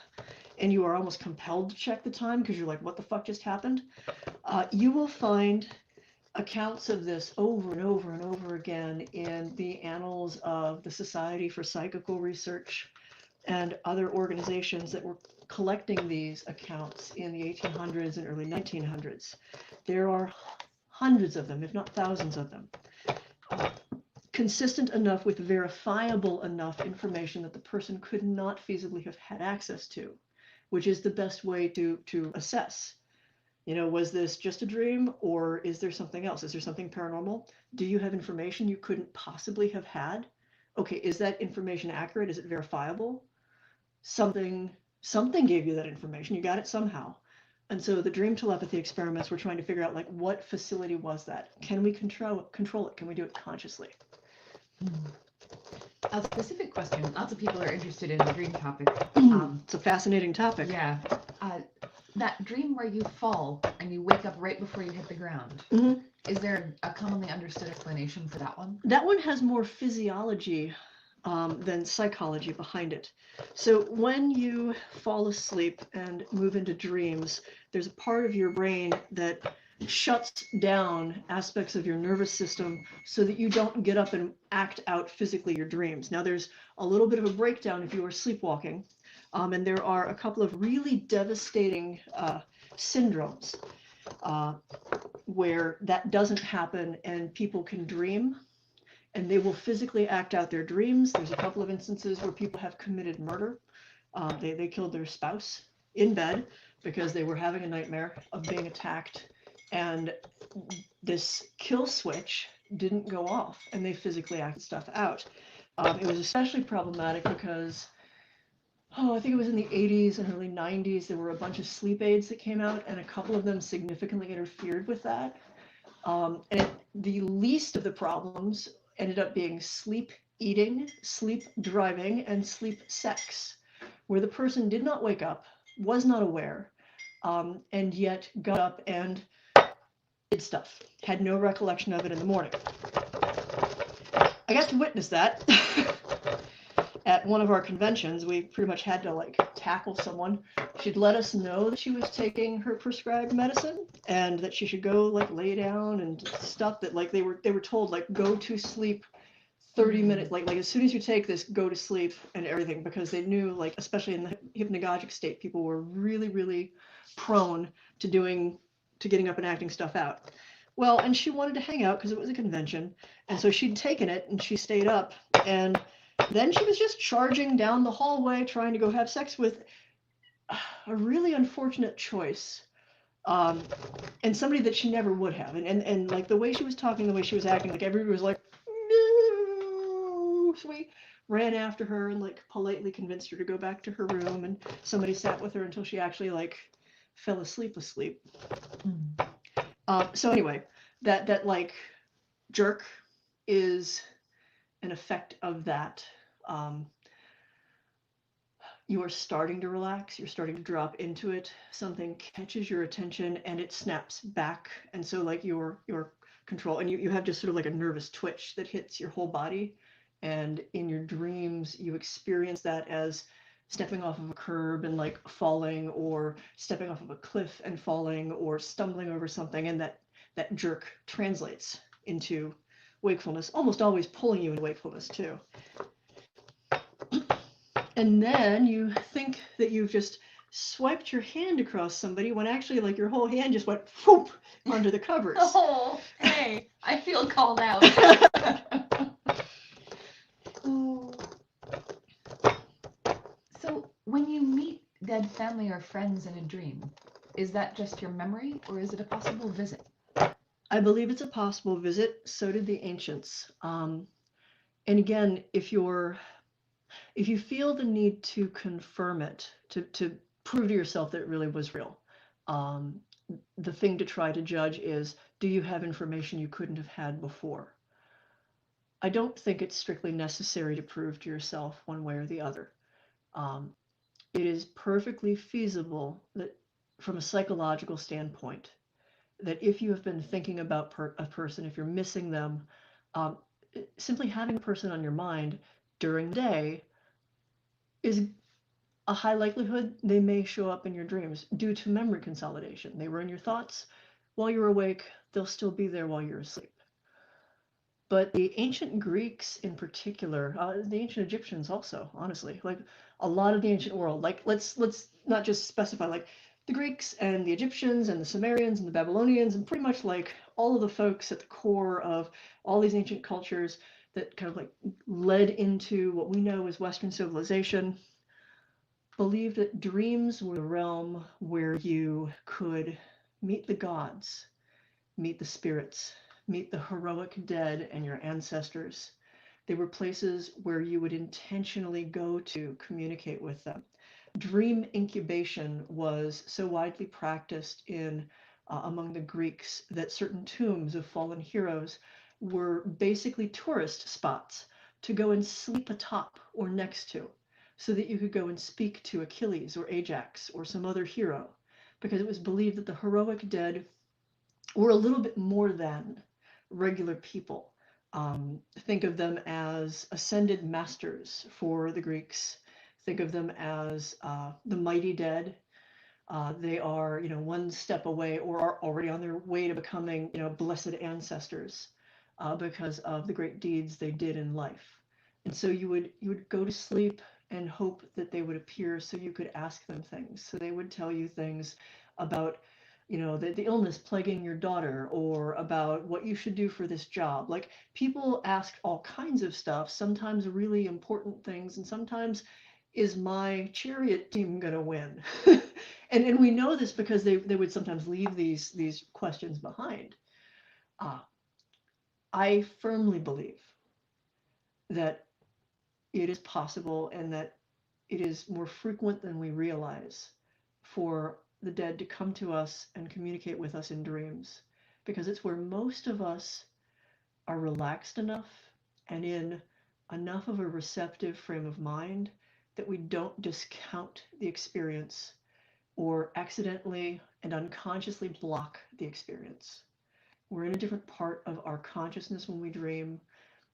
and you are almost compelled to check the time because you're like, what the fuck just happened? You will find accounts of this over and over and over again in the annals of the Society for Psychical Research and other organizations that were collecting these accounts in the 1800s and early 1900s. There are hundreds of them, if not thousands of them. Consistent enough with verifiable enough information that the person could not feasibly have had access to, which is the best way to assess. Was this just a dream, or is there something else? Is there something paranormal? Do you have information you couldn't possibly have had? Okay, is that information accurate? Is it verifiable? Something gave you that information. You got it somehow. And so the dream telepathy experiments were trying to figure out, like, what facility was that? Can we control it? Can we do it consciously?
A specific question. Lots of people are interested in the dream topic.
It's a fascinating topic.
Yeah. That dream where you fall and you wake up right before you hit the ground.
Mm-hmm.
Is there a commonly understood explanation for that one?
That one has more physiology than psychology behind it. So when you fall asleep and move into dreams, there's a part of your brain that shuts down aspects of your nervous system so that you don't get up and act out physically your dreams. Now, there's a little bit of a breakdown if you are sleepwalking, and there are a couple of really devastating syndromes where that doesn't happen and people can dream and they will physically act out their dreams. There's a couple of instances where people have committed murder. They killed their spouse in bed because they were having a nightmare of being attacked. And this kill switch didn't go off, and they physically acted stuff out. It was especially problematic because, I think it was in the 80s and early 90s, there were a bunch of sleep aids that came out, and a couple of them significantly interfered with that. The least of the problems ended up being sleep eating, sleep driving, and sleep sex, where the person did not wake up, was not aware, and yet got up and did stuff, had no recollection of it in the morning. I got to witness that at one of our conventions. We pretty much had to like tackle someone. She'd let us know that she was taking her prescribed medicine and that she should go like lay down and stuff, that like they were told like go to sleep 30 minutes, like as soon as you take this, go to sleep and everything, because they knew, like, especially in the hypnagogic state, people were really, really prone to getting up and acting stuff out. Well, and she wanted to hang out because it was a convention, and so she'd taken it and she stayed up, and then she was just charging down the hallway trying to go have sex with a really unfortunate choice, and somebody that she never would have, and like the way she was talking, the way she was acting, like everybody was like, no. So we ran after her and like politely convinced her to go back to her room, and somebody sat with her until she actually like fell asleep. So anyway, that like jerk is an effect of that. You are starting to relax, you're starting to drop into it, something catches your attention and it snaps back, and so like your control, and you have just sort of like a nervous twitch that hits your whole body, and in your dreams you experience that as stepping off of a curb and like falling, or stepping off of a cliff and falling, or stumbling over something, and that jerk translates into wakefulness, almost always pulling you into wakefulness too. And then you think that you've just swiped your hand across somebody, when actually like your whole hand just went whoop under the covers.
Oh, hey, I feel called out. So when you meet dead family or friends in a dream, is that just your memory, or is it a possible visit?
I believe it's a possible visit. So did the ancients. And again, if you feel the need to confirm it, to prove to yourself that it really was real, the thing to try to judge is, do you have information you couldn't have had before? I don't think it's strictly necessary to prove to yourself one way or the other. It is perfectly feasible that, from a psychological standpoint, that if you have been thinking about a person, if you're missing them, simply having a person on your mind during the day is a high likelihood they may show up in your dreams due to memory consolidation. They were in your thoughts while you're awake, they'll still be there while you're asleep. But the ancient Greeks in particular, the ancient Egyptians also, honestly, like a lot of the ancient world, like let's not just specify, like the Greeks and the Egyptians and the Sumerians and the Babylonians, and pretty much like all of the folks at the core of all these ancient cultures that kind of like led into what we know as Western civilization, believed that dreams were the realm where you could meet the gods, meet the spirits, meet the heroic dead and your ancestors. They were places where you would intentionally go to communicate with them. Dream incubation was so widely practiced among the Greeks that certain tombs of fallen heroes were basically tourist spots to go and sleep atop or next to, so that you could go and speak to Achilles or Ajax or some other hero, because it was believed that the heroic dead were a little bit more than regular people. Think of them as ascended masters for the Greeks. Think of them as the mighty dead. They are, one step away or are already on their way to becoming, blessed ancestors because of the great deeds they did in life. And so you would go to sleep and hope that they would appear so you could ask them things. So they would tell you things about, the illness plaguing your daughter, or about what you should do for this job. Like, people ask all kinds of stuff, sometimes really important things, and sometimes, is my chariot team going to win? and we know this because they would sometimes leave these questions behind. I firmly believe that it is possible and that it is more frequent than we realize for the dead to come to us and communicate with us in dreams, because it's where most of us are relaxed enough and in enough of a receptive frame of mind that we don't discount the experience or accidentally and unconsciously block the experience. We're in a different part of our consciousness when we dream.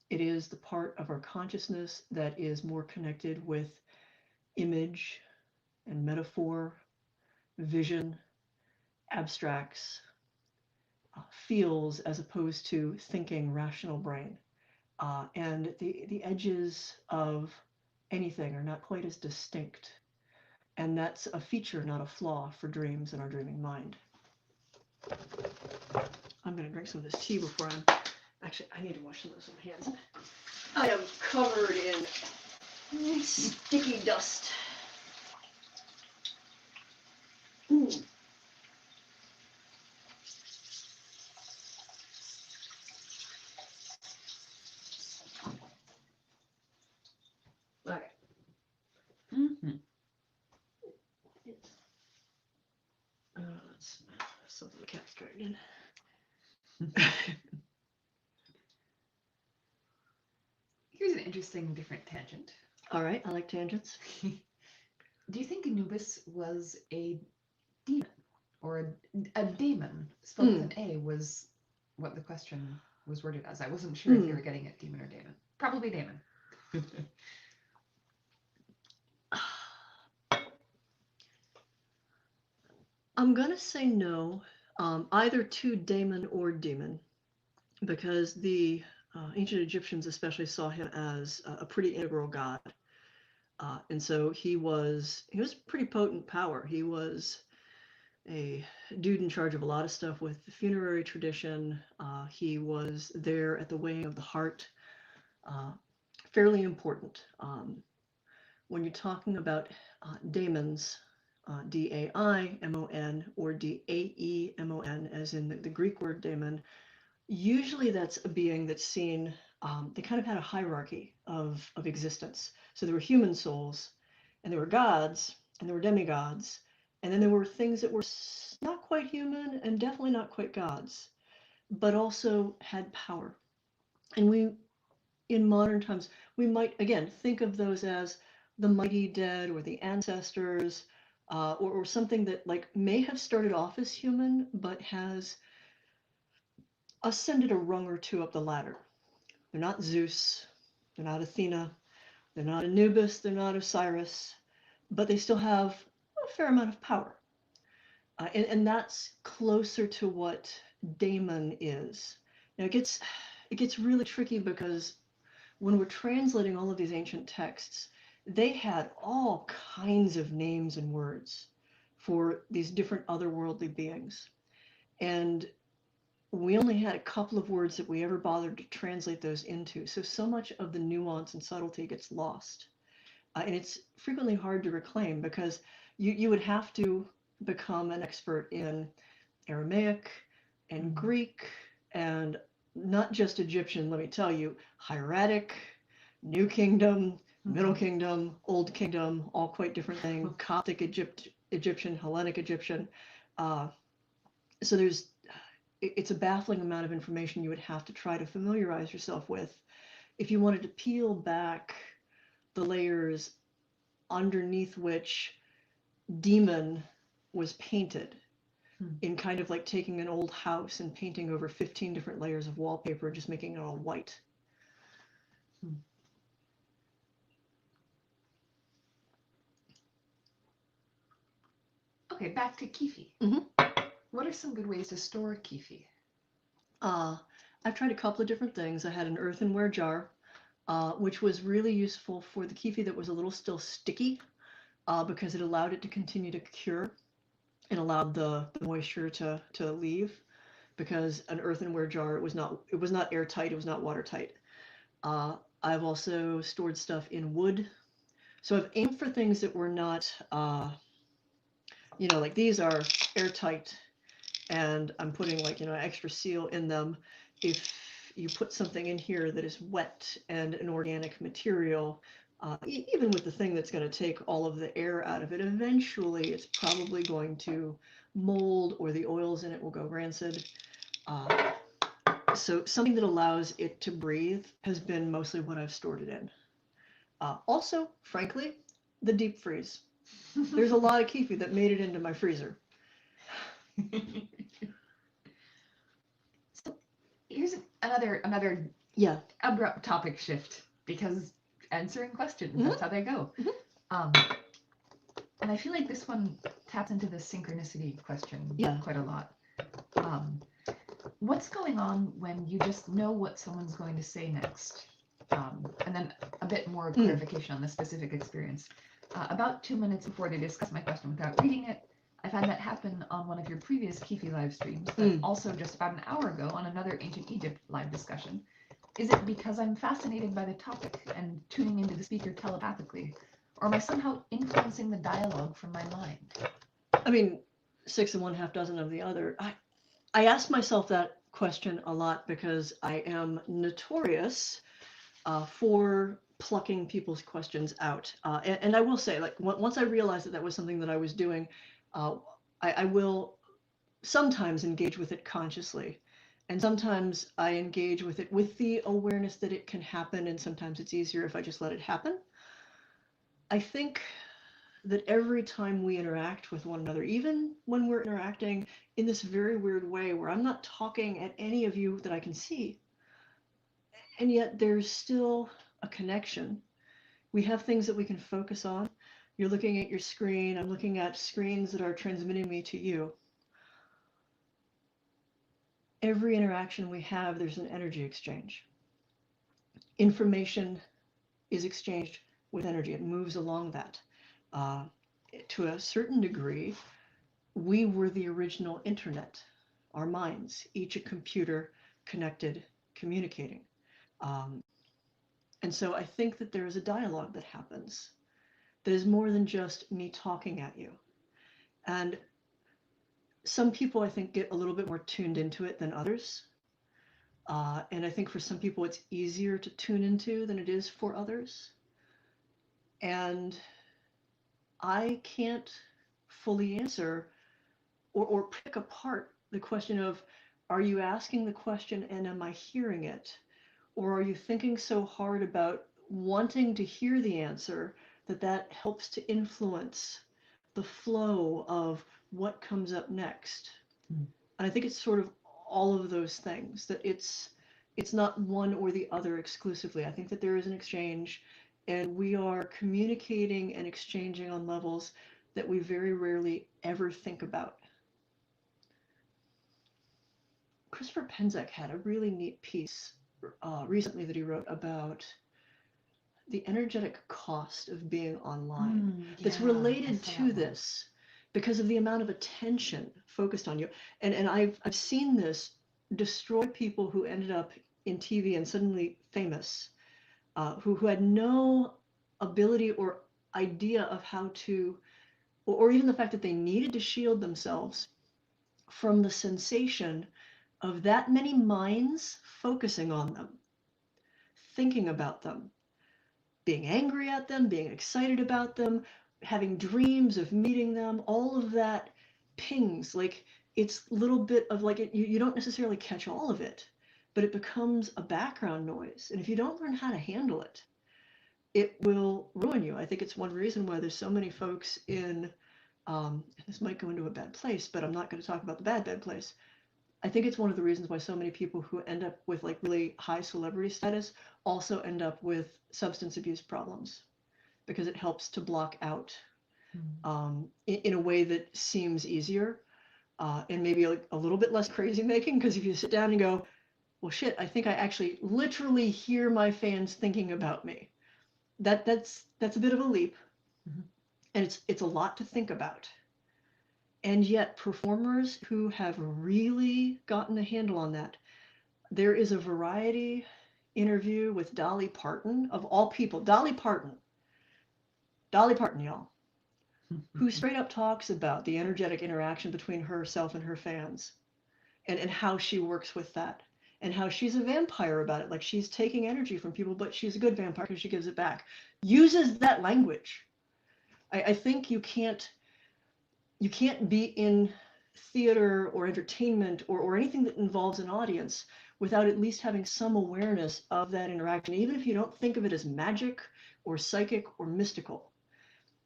It is the part of our consciousness that is more connected with image and metaphor, vision, abstracts, feels, as opposed to thinking rational brain. And the edges of anything are not quite as distinct. And that's a feature, not a flaw, for dreams and our dreaming mind. I'm going to drink some of this tea before I'm... Actually, I need to wash some of my hands. I am covered in sticky dust. Mm. Okay.
Mm-hmm.
That's something the cat's dragged in.
Here's an interesting different tangent.
All right, I like tangents.
Do you think Anubis was a demon? Or a daemon, spelled with an A, was what the question was worded as. I wasn't sure if you were getting at demon or daemon. Probably daemon.
I'm going to say no, either to daemon or demon, because the ancient Egyptians especially saw him as a pretty integral god. And so he was pretty potent power. He was a dude in charge of a lot of stuff with the funerary tradition. He was there at the weighing of the heart. Fairly important. When you're talking about daemons, D-A-I-M-O-N or D-A-E-M-O-N, as in the Greek word daemon, usually that's a being that's seen, they kind of had a hierarchy of existence. So there were human souls, and there were gods, and there were demigods, and then there were things that were not quite human and definitely not quite gods, but also had power. And we, in modern times, we might, again, think of those as the mighty dead or the ancestors, or something that like may have started off as human, but has ascended a rung or two up the ladder. They're not Zeus, they're not Athena, they're not Anubis, they're not Osiris, but they still have a fair amount of power. And that's closer to what daemon is. Now it gets really tricky because when we're translating all of these ancient texts, they had all kinds of names and words for these different otherworldly beings. And we only had a couple of words that we ever bothered to translate those into. So much of the nuance and subtlety gets lost. And it's frequently hard to reclaim because you would have to become an expert in Aramaic and Greek and not just Egyptian, let me tell you, Hieratic, New Kingdom, Middle Kingdom, Old Kingdom, all quite different things, Coptic Egyptian, Hellenic Egyptian. So it's a baffling amount of information you would have to try to familiarize yourself with if you wanted to peel back the layers underneath which demon was painted, in kind of like taking an old house and painting over 15 different layers of wallpaper, just making it all white.
Okay, back to Kyphi. What are some good ways to store Kyphi?
I've tried a couple of different things. I had an earthenware jar, which was really useful for the Kyphi that was a little still sticky, because it allowed it to continue to cure and allowed the moisture to leave, because an earthenware jar, it was not airtight, it was not watertight. I've also stored stuff in wood. So I've aimed for things that were not, like these are airtight, and I'm putting like, extra seal in them. If you put something in here that is wet and an organic material, even with the thing that's going to take all of the air out of it, eventually it's probably going to mold, or the oils in it will go rancid. So something that allows it to breathe has been mostly what I've stored it in. Also, frankly, the deep freeze. There's a lot of Kyphi that made it into my freezer.
So here's another abrupt topic shift, because answering questions, that's how they go. And I feel like this one taps into the synchronicity question quite a lot. What's going on when you just know what someone's going to say next? And then a bit more clarification on the specific experience. About 2 minutes before they discuss my question without reading it, I've had that happen on one of your previous Kyphi live streams, but also just about an hour ago on another Ancient Egypt live discussion. Is it because I'm fascinated by the topic and tuning into the speaker telepathically, or am I somehow influencing the dialogue from my mind?
I mean, 6 and 1/2 dozen of the other. I ask myself that question a lot because I am notorious for plucking people's questions out. And I will say, like, once I realized that was something that I was doing, I will sometimes engage with it consciously. And sometimes I engage with it with the awareness that it can happen, and sometimes it's easier if I just let it happen. I think that every time we interact with one another, even when we're interacting in this very weird way where I'm not talking at any of you that I can see, and yet there's still a connection. We have things that we can focus on. You're looking at your screen. I'm looking at screens that are transmitting me to you. Every interaction we have, there's an energy exchange. Information is exchanged with energy. It moves along that. To a certain degree, we were the original internet, our minds, each a computer, connected, communicating. And so I think that there is a dialogue that happens that is more than just me talking at you. And some people, I think, get a little bit more tuned into it than others. And I think for some people, it's easier to tune into than it is for others. And I can't fully answer or pick apart the question of, are you asking the question and am I hearing it? Or are you thinking so hard about wanting to hear the answer that helps to influence the flow of what comes up next? And I think it's sort of all of those things, that it's not one or the other exclusively. I think that there is an exchange, and we are communicating and exchanging on levels that we very rarely ever think about. Christopher Penzak had a really neat piece recently that he wrote about the energetic cost of being online that's related to this because of the amount of attention focused on you. And I've seen this destroy people who ended up in TV and suddenly famous, who had no ability or idea of how to, or even the fact that they needed to shield themselves from the sensation of that many minds focusing on them, thinking about them, being angry at them, being excited about them, having dreams of meeting them. All of that pings, like it's a little bit of like it, you don't necessarily catch all of it, but it becomes a background noise. And if you don't learn how to handle it, it will ruin you. I think it's one reason why there's so many folks in, and this might go into a bad place, but I'm not going to talk about the bad place. I think it's one of the reasons why so many people who end up with like really high celebrity status also end up with substance abuse problems, because it helps to block out in a way that seems easier and maybe a little bit less crazy making. Because if you sit down and go, well, shit, I think I actually literally hear my fans thinking about me. That's a bit of a leap, and it's a lot to think about. And yet performers who have really gotten a handle on that, there is a Variety interview with Dolly Parton, of all people, Dolly Parton, y'all, who straight up talks about the energetic interaction between herself and her fans and how she works with that and how she's a vampire about it. Like she's taking energy from people, but she's a good vampire because she gives it back. Uses that language. I think you can't be in theater or entertainment or anything that involves an audience without at least having some awareness of that interaction, even if you don't think of it as magic or psychic or mystical,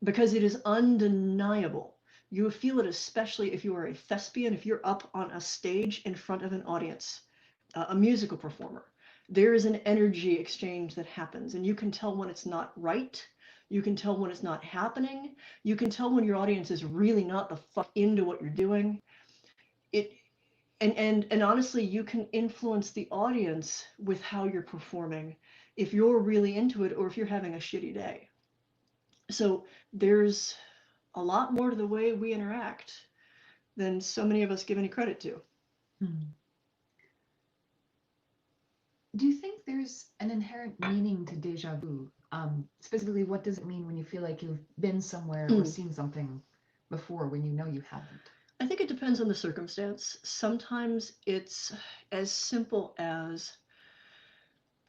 because it is undeniable. You feel it especially if you are a thespian, if you're up on a stage in front of an audience, a musical performer. There is an energy exchange that happens, and you can tell when it's not right. You can tell when it's not happening. You can tell when your audience is really not the fuck into what you're doing. And honestly, you can influence the audience with how you're performing if you're really into it or if you're having a shitty day. So there's a lot more to the way we interact than so many of us give any credit to.
Do you think there's an inherent meaning to deja vu? Specifically, what does it mean when you feel like you've been somewhere or seen something before when you know you haven't?
I think it depends on the circumstance. Sometimes it's as simple as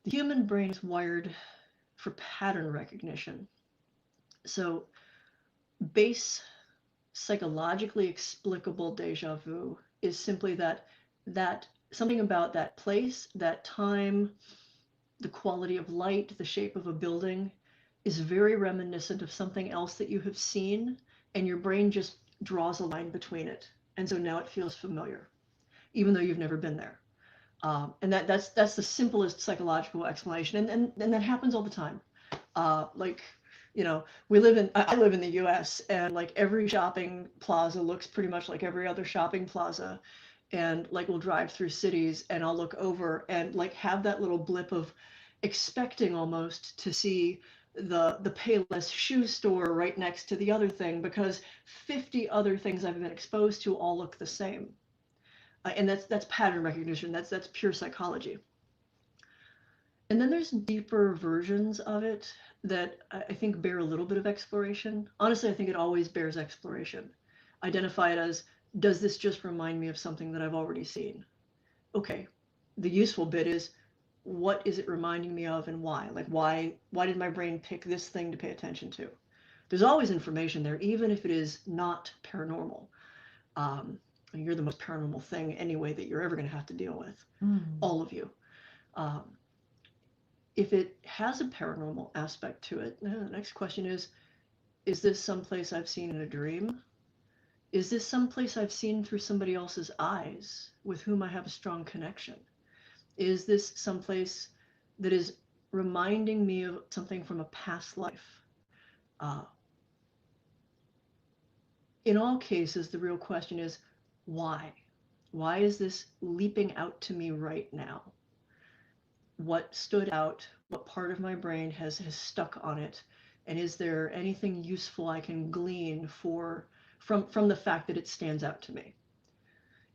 the human brain is wired for pattern recognition. So base psychologically explicable deja vu is simply that something about that place, that time, the quality of light, the shape of a building is very reminiscent of something else that you have seen, and your brain just draws a line between it. And so now it feels familiar, even though you've never been there. And that's the simplest psychological explanation. And that happens all the time. Like, you know, I live in the US, and like every shopping plaza looks pretty much like every other shopping plaza. And like we'll drive through cities and I'll look over and like have that little blip of expecting almost to see the Payless shoe store right next to the other thing, because 50 other things I've been exposed to all look the same. And that's pattern recognition. That's pure psychology. And then there's deeper versions of it that I think bear a little bit of exploration. Honestly, I think it always bears exploration. Identify it as, does this just remind me of something that I've already seen? Okay. The useful bit is, what is it reminding me of and why? Like, why did my brain pick this thing to pay attention to? There's always information there, even if it is not paranormal. You're the most paranormal thing anyway that you're ever going to have to deal with. All of you. If it has a paranormal aspect to it, the next question is this someplace I've seen in a dream? Is this someplace I've seen through somebody else's eyes with whom I have a strong connection? Is this someplace that is reminding me of something from a past life? In all cases, the real question is, why? Why is this leaping out to me right now? What stood out? What part of my brain has stuck on it? And is there anything useful I can glean from the fact that it stands out to me?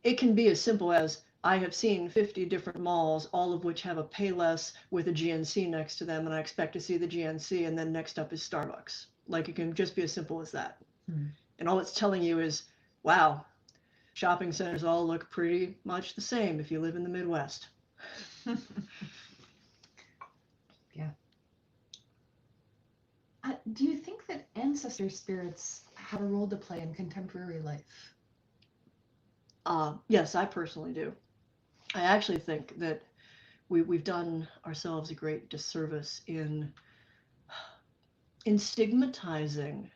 It can be as simple as, I have seen 50 different malls, all of which have a Payless with a GNC next to them, and I expect to see the GNC, and then next up is Starbucks. Like, it can just be as simple as that. And all it's telling you is, wow, shopping centers all look pretty much the same if you live in the Midwest.
Yeah. Do you think that ancestor spirits have a role to play in contemporary life?
Yes, I personally do. I actually think that we've done ourselves a great disservice in stigmatizing,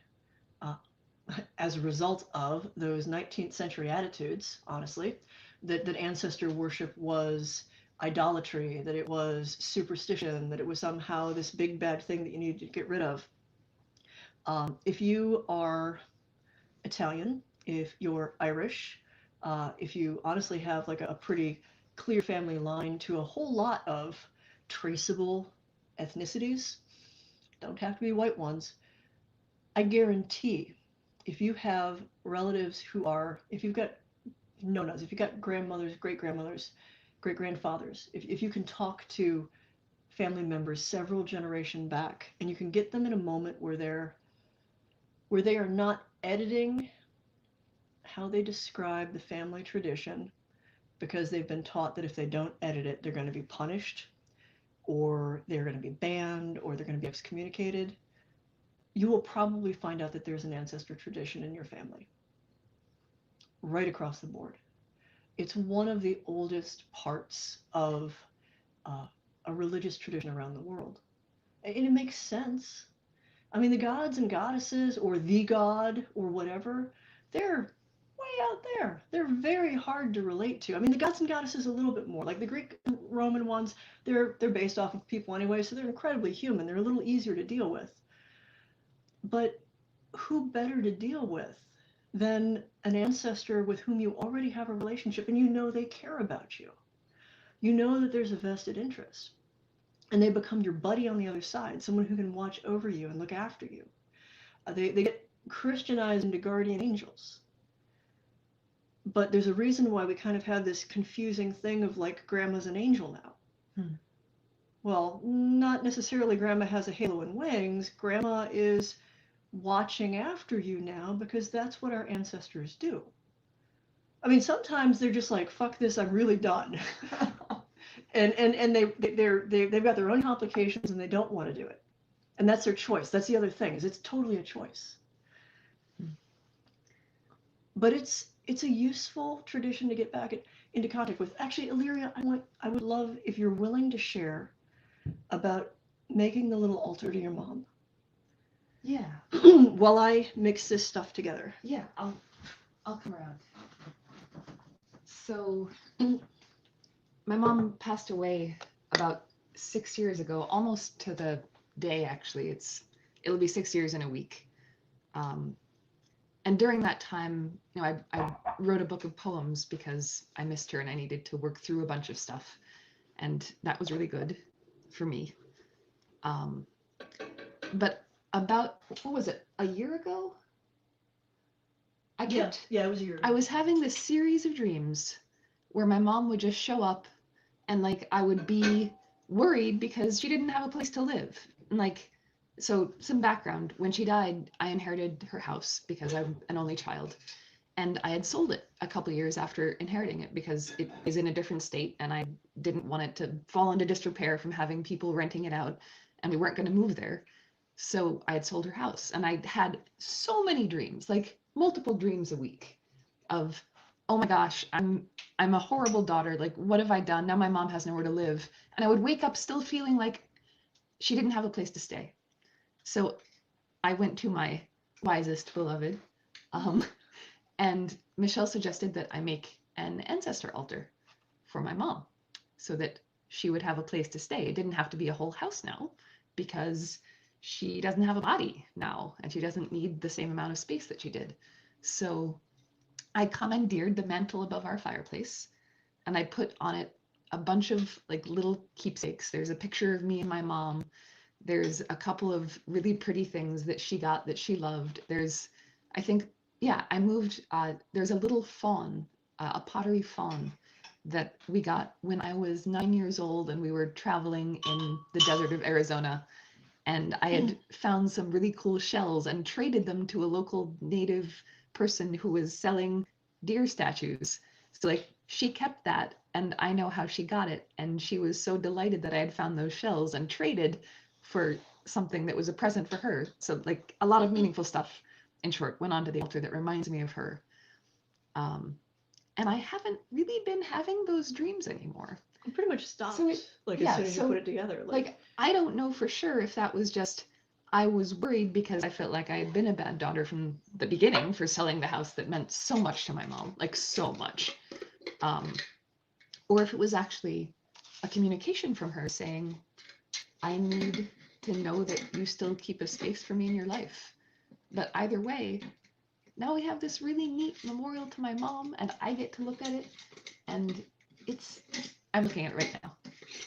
as a result of those 19th century attitudes, honestly, that ancestor worship was idolatry, that it was superstition, that it was somehow this big bad thing that you needed to get rid of. If you are Italian, if you're Irish, if you honestly have like a pretty clear family line to a whole lot of traceable ethnicities, don't have to be white ones, I guarantee if you have relatives who are, if you've got nonas, if you've got grandmothers, great-grandmothers, great-grandfathers, if you can talk to family members several generations back, and you can get them in a moment where they are not editing how they describe the family tradition, because they've been taught that if they don't edit it, they're going to be punished, or they're going to be banned, or they're going to be excommunicated, you will probably find out that there's an ancestor tradition in your family, right across the board. It's one of the oldest parts of a religious tradition around the world. And it makes sense. I mean, the gods and goddesses, or the god, or whatever, they're way out there. They're very hard to relate to. I mean, the gods and goddesses a little bit more. Like the Greek and Roman ones, they're based off of people anyway, so they're incredibly human. They're a little easier to deal with. But who better to deal with than an ancestor with whom you already have a relationship, and you know they care about you? You know that there's a vested interest, and they become your buddy on the other side, someone who can watch over you and look after you. They get Christianized into guardian angels. But there's a reason why we kind of have this confusing thing of like, grandma's an angel now. Well, not necessarily grandma has a halo and wings. Grandma is watching after you now because that's what our ancestors do. I mean, sometimes they're just like, fuck this, I'm really done. and they've got their own complications and they don't want to do it. And that's their choice. That's the other thing, is it's totally a choice. But it's a useful tradition to get back into contact with. Actually, Illyria, I would love if you're willing to share about making the little altar to your mom.
Yeah.
While I mix this stuff together.
Yeah, I'll come around. So my mom passed away about 6 years ago, almost to the day, actually. It'll be 6 years in a week. And during that time, I wrote a book of poems because I missed her and I needed to work through a bunch of stuff. And that was really good for me. But about, what was it, a year ago?
Yeah, it was a year ago.
I was having this series of dreams where my mom would just show up and like I would be worried because she didn't have a place to live. And like, so some background, when she died, I inherited her house because I'm an only child. And I had sold it a couple years after inheriting it because it is in a different state and I didn't want it to fall into disrepair from having people renting it out, and we weren't going to move there. So I had sold her house, and I had so many dreams, like multiple dreams a week of, oh my gosh, I'm a horrible daughter. Like, what have I done? Now my mom has nowhere to live. And I would wake up still feeling like she didn't have a place to stay. So I went to my wisest beloved, and Michelle suggested that I make an ancestor altar for my mom so that she would have a place to stay. It didn't have to be a whole house now because she doesn't have a body now and she doesn't need the same amount of space that she did. So I commandeered the mantle above our fireplace and I put on it a bunch of like little keepsakes. There's a picture of me and my mom. There's a couple of really pretty things that she got that she loved. There's, I think, yeah, I moved, there's a little fawn, a pottery fawn that we got when I was 9 years old and we were traveling in the desert of Arizona. And I had found some really cool shells and traded them to a local native person who was selling deer statues. So like she kept that and I know how she got it. And she was so delighted that I had found those shells and traded for something that was a present for her. So like a lot of meaningful stuff, in short, went onto the altar that reminds me of her. And I haven't really been having those dreams anymore.
It pretty much stopped,
So
as soon as you put it together.
Like, I don't know for sure if that was just, I was worried because I felt like I had been a bad daughter from the beginning for selling the house that meant so much to my mom, like so much. Or if it was actually a communication from her saying, I need to know that you still keep a space for me in your life. But either way, now we have this really neat memorial to my mom and I get to look at it and I'm looking at it right now.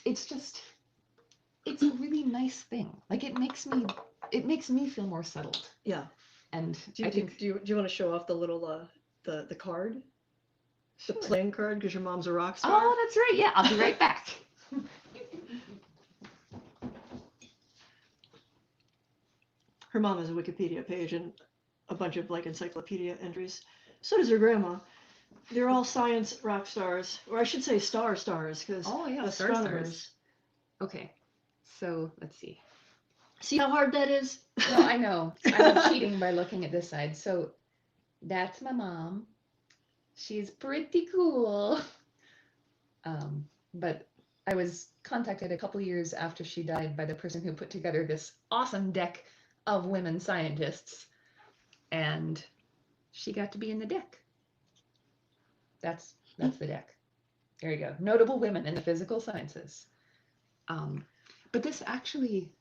It's a really nice thing. Like it makes me feel more settled.
Yeah.
And
do you want to show off the little the card?
Sure.
The playing card because your mom's a rock star?
Oh, that's right. Yeah, I'll be right back.
Her mom has a Wikipedia page and a bunch of like encyclopedia entries. So does her grandma. They're all science rock stars, or I should say stars, because
Oh yeah, star
astronomers.
stars. Okay, so let's see.
See how hard that is?
No, I know. I'm cheating by looking at this side. So that's my mom. She's pretty cool. But I was contacted a couple years after she died by the person who put together this awesome deck of women scientists, and she got to be in the deck. That's the deck. There you go. Notable women in the physical sciences. But this actually,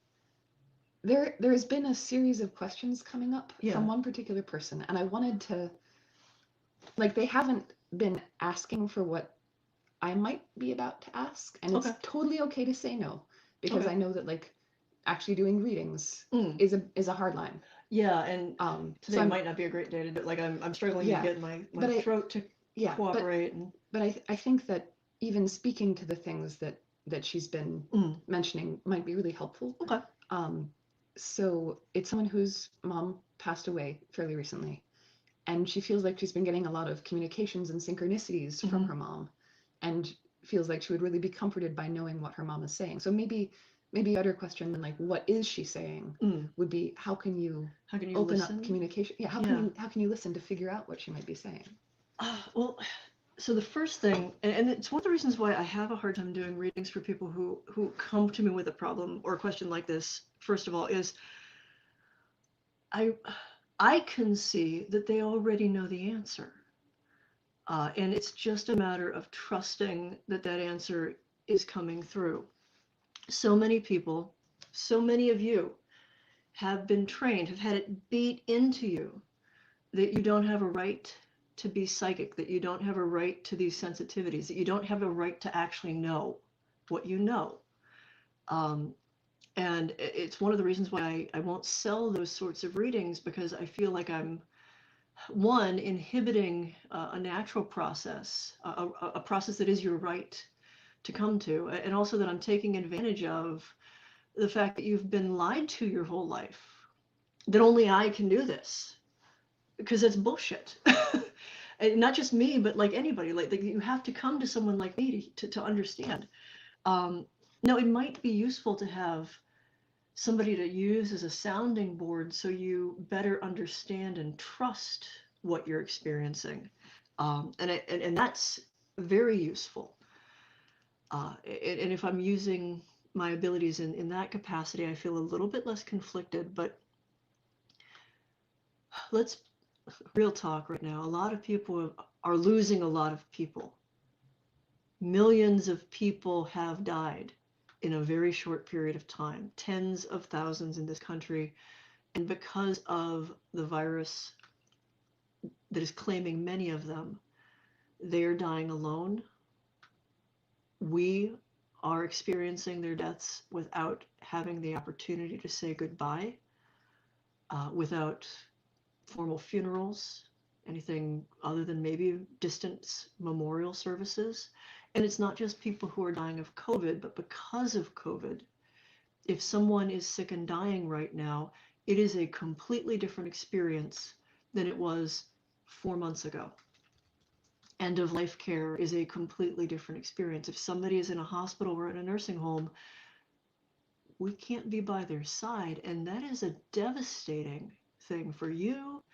there's been a series of questions coming up from one particular person, and I wanted to, like, they haven't been asking for what I might be about to ask, and it's totally okay to say no, because I know that, like, actually doing readings is a hard line.
Yeah, and today might not be a great day to do it. Like, I'm struggling to get my throat to cooperate.
But I think that even speaking to the things that she's been mentioning might be really helpful.
Okay.
So it's someone whose mom passed away fairly recently, and she feels like she's been getting a lot of communications and synchronicities from her mom, and feels like she would really be comforted by knowing what her mom is saying. So maybe a better question than, like, what is she saying, would be, how can you open
listen?
up communication? Yeah, how can you listen to figure out what she might be saying?
Well, so the first thing, and it's one of the reasons why I have a hard time doing readings for people who come to me with a problem or a question like this, first of all, is I can see that they already know the answer. And it's just a matter of trusting that answer is coming through. So many people, so many of you have been trained, have had it beat into you that you don't have a right to be psychic, that you don't have a right to these sensitivities, that you don't have a right to actually know what you know. And it's one of the reasons why I won't sell those sorts of readings, because I feel like I'm, one, inhibiting a natural process, a process that is your right to come to, and also that I'm taking advantage of the fact that you've been lied to your whole life, that only I can do this, because it's bullshit. And not just me, but like anybody, like you have to come to someone like me to understand. Now, it might be useful to have somebody to use as a sounding board so you better understand and trust what you're experiencing. And that's very useful. And if I'm using my abilities in that capacity, I feel a little bit less conflicted. But let's real talk right now. A lot of people are losing a lot of people. Millions of people have died in a very short period of time, tens of thousands in this country. And because of the virus that is claiming many of them, they're dying alone. We are experiencing their deaths without having the opportunity to say goodbye, without formal funerals, anything other than maybe distant memorial services. And it's not just people who are dying of COVID, but because of COVID, if someone is sick and dying right now, it is a completely different experience than it was 4 months ago. End of life care is a completely different experience. If somebody is in a hospital or in a nursing home, we can't be by their side. And that is a devastating thing for you,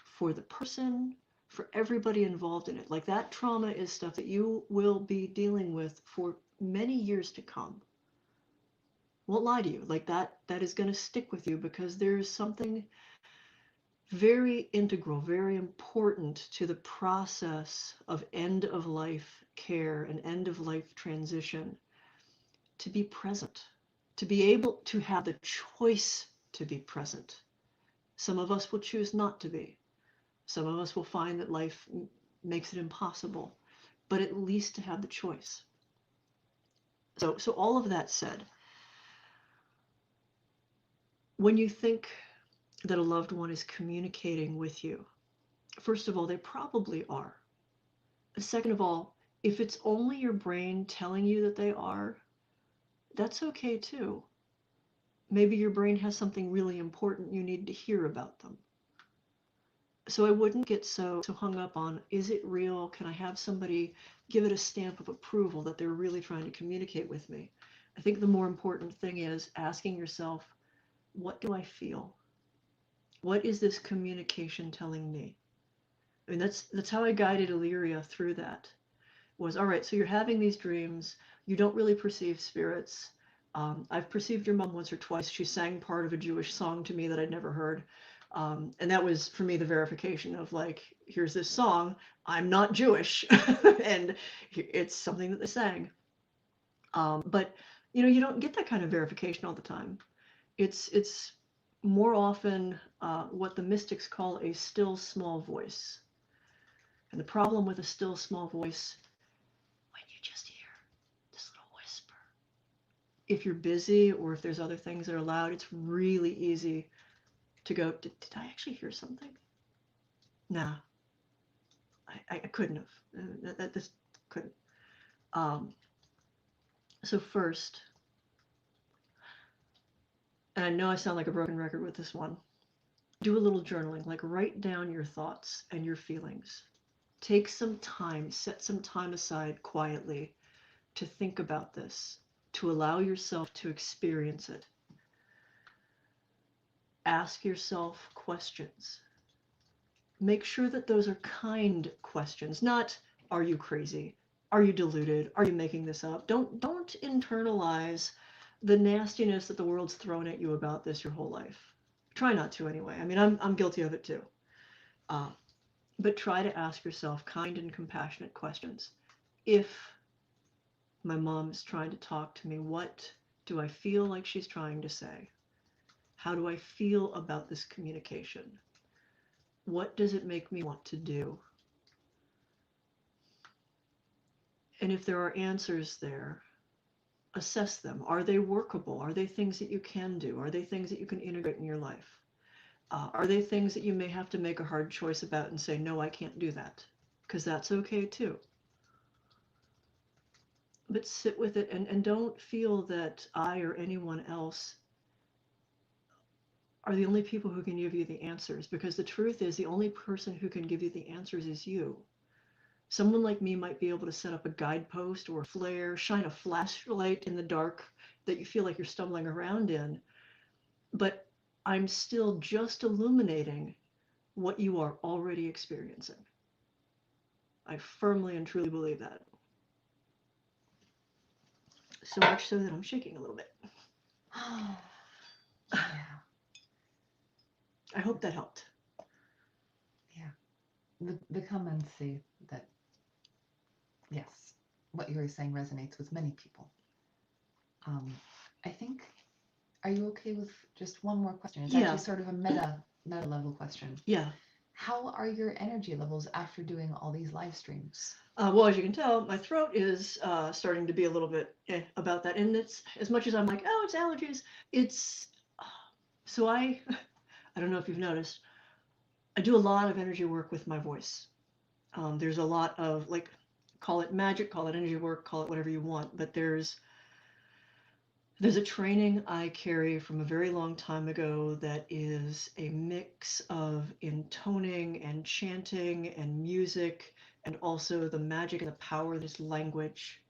for the person, for everybody involved in it. Like, that trauma is stuff that you will be dealing with for many years to come. Won't lie to you, like that is going to stick with you, because there's something very integral, very important to the process of end of life care and end of life transition, to be present, to be able to have the choice to be present. Some of us will choose not to be. Some of us will find that life makes it impossible, but at least to have the choice. So all of that said, when you think that a loved one is communicating with you, first of all, they probably are. Second of all, if it's only your brain telling you that they are, that's okay too. Maybe your brain has something really important you need to hear about them. So I wouldn't get so hung up on, is it real? Can I have somebody give it a stamp of approval that they're really trying to communicate with me? I think the more important thing is asking yourself, what do I feel? What is this communication telling me? I mean, that's how I guided Illyria through that. Was, all right, so you're having these dreams. You don't really perceive spirits. I've perceived your mom once or twice. She sang part of a Jewish song to me that I'd never heard. And that was, for me, the verification of like, here's this song. I'm not Jewish. And it's something that they sang. But, you don't get that kind of verification all the time. It's more often what the mystics call a still small voice. And the problem with a still small voice, when you just hear this little whisper, if you're busy or if there's other things that are loud, it's really easy to go, did I actually hear something? Nah, I couldn't have. That this couldn't. So first, and I know I sound like a broken record with this one, do a little journaling, like write down your thoughts and your feelings. Take some time, set some time aside quietly to think about this, to allow yourself to experience it. Ask yourself questions. Make sure that those are kind questions, not, are you crazy? Are you deluded? Are you making this up? Don't internalize the nastiness that the world's thrown at you about this your whole life. Try not to anyway. I mean, I'm guilty of it too. But try to ask yourself kind and compassionate questions. If my mom is trying to talk to me, what do I feel like she's trying to say? How do I feel about this communication? What does it make me want to do? And if there are answers there, assess them. Are they workable? Are they things that you can do? Are they things that you can integrate in your life? Are they things that you may have to make a hard choice about and say, no, I can't do that? Because that's okay too. But sit with it and don't feel that I or anyone else are the only people who can give you the answers, because the truth is the only person who can give you the answers is you. Someone like me might be able to set up a guidepost or a flare, shine a flashlight in the dark that you feel like you're stumbling around in, but I'm still just illuminating what you are already experiencing. I firmly and truly believe that. So much so that I'm shaking a little bit.
Yeah.
I hope that helped.
Yeah. The comments say that, yes, what you were saying resonates with many people. I think, are you okay with just one more question? It's actually sort of a meta level question.
Yeah.
How are your energy levels after doing all these live streams?
Well, as you can tell, my throat is starting to be a little bit about that. And it's, as much as I'm like, oh, it's allergies, it's, so I don't know if you've noticed, I do a lot of energy work with my voice. There's a lot of, like, call it magic, call it energy work, call it whatever you want, but there's a training I carry from a very long time ago that is a mix of intoning and chanting and music, and also the magic and the power of this language.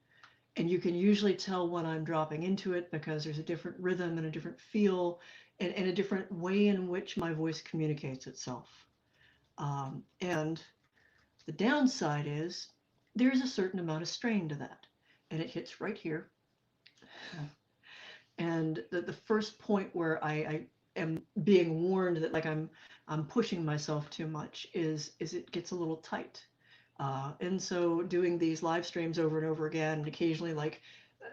And you can usually tell when I'm dropping into it because there's a different rhythm and a different feel and a different way in which my voice communicates itself. And the downside is there's a certain amount of strain to that, and it hits right here. And the first point where I am being warned that, like, I'm pushing myself too much is it gets a little tight. And so doing these live streams over and over again, and occasionally, like,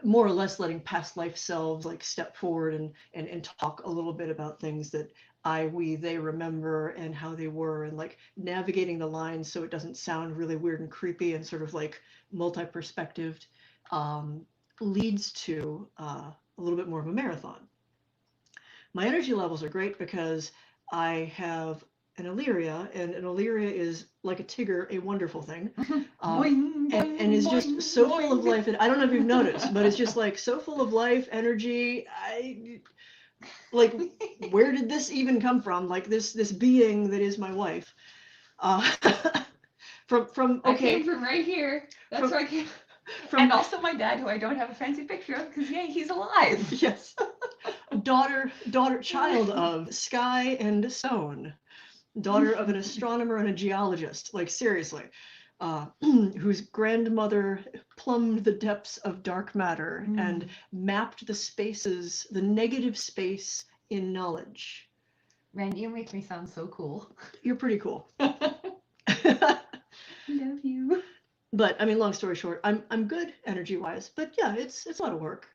more or less letting past life selves, like, step forward and talk a little bit about things that they remember and how they were, and, like, navigating the lines so it doesn't sound really weird and creepy and sort of like multi-perspectived, leads to a little bit more of a marathon. My energy levels are great because I have an Illyria, and an Illyria is, like a Tigger, a wonderful thing.
Boing, boing,
and is just
boing,
so
boing.
full of life. And I don't know if you've noticed, but it's just like so full of life, energy. Like, where did this even come from? Like this being that is my wife. From
I
okay,
came from right here. That's
From-
where I came.
from
And also my dad, who I don't have a fancy picture of, because yay, he's alive.
yes, child of sky and stone, daughter of an astronomer and a geologist. Like seriously, whose grandmother plumbed the depths of dark matter and mapped the spaces, the negative space in knowledge.
Man, you make me sound so cool.
You're pretty cool.
Love you.
But I mean, long story short, I'm good energy wise. But yeah, it's a lot of work.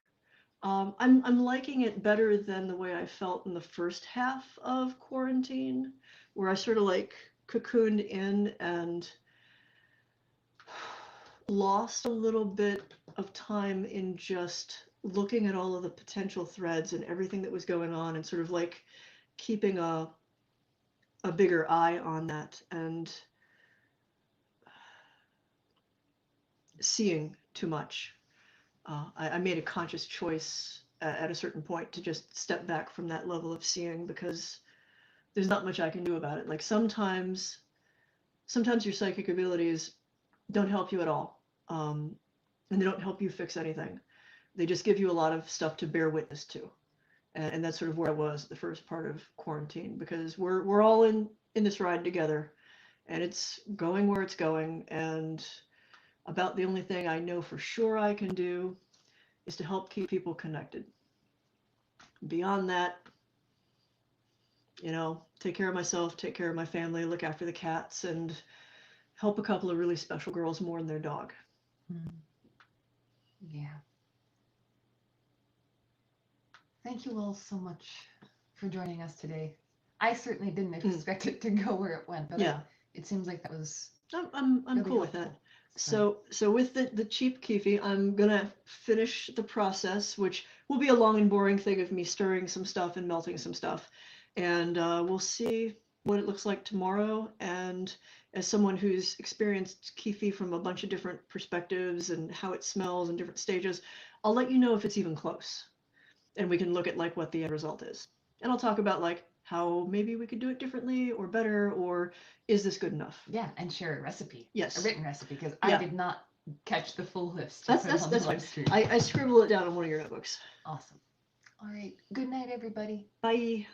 I'm liking it better than the way I felt in the first half of quarantine, where I sort of like cocooned in and lost a little bit of time in just looking at all of the potential threads and everything that was going on, and sort of like keeping a bigger eye on that and seeing too much. I made a conscious choice at a certain point to just step back from that level of seeing, because there's not much I can do about it. Like sometimes your psychic abilities don't help you at all, and they don't help you fix anything. They just give you a lot of stuff to bear witness to, and that's sort of where I was the first part of quarantine, because we're all in this ride together, and it's going where it's going, and about the only thing I know for sure I can do is to help keep people connected. Beyond that, take care of myself, take care of my family, look after the cats, and help a couple of really special girls mourn their dog.
Yeah. Thank you all so much for joining us today. I certainly didn't expect it to go where it went, but
Yeah,
it seems like that was
I'm
really
cool with that.
helpful.
So with the cheap Kyphi, I'm gonna finish the process, which will be a long and boring thing of me stirring some stuff and melting some stuff, and we'll see what it looks like tomorrow. And as someone who's experienced Kyphi from a bunch of different perspectives and how it smells in different stages, I'll let you know if it's even close, and we can look at like what the end result is. And I'll talk about like how maybe we could do it differently or better, or is this good enough?
Yeah, and share a recipe.
Yes.
A written recipe, because
Yeah.
I did not catch the full list.
That's
live
fine.
stream.
I scribble it down on one of your notebooks.
Awesome. All right. Good night, everybody.
Bye.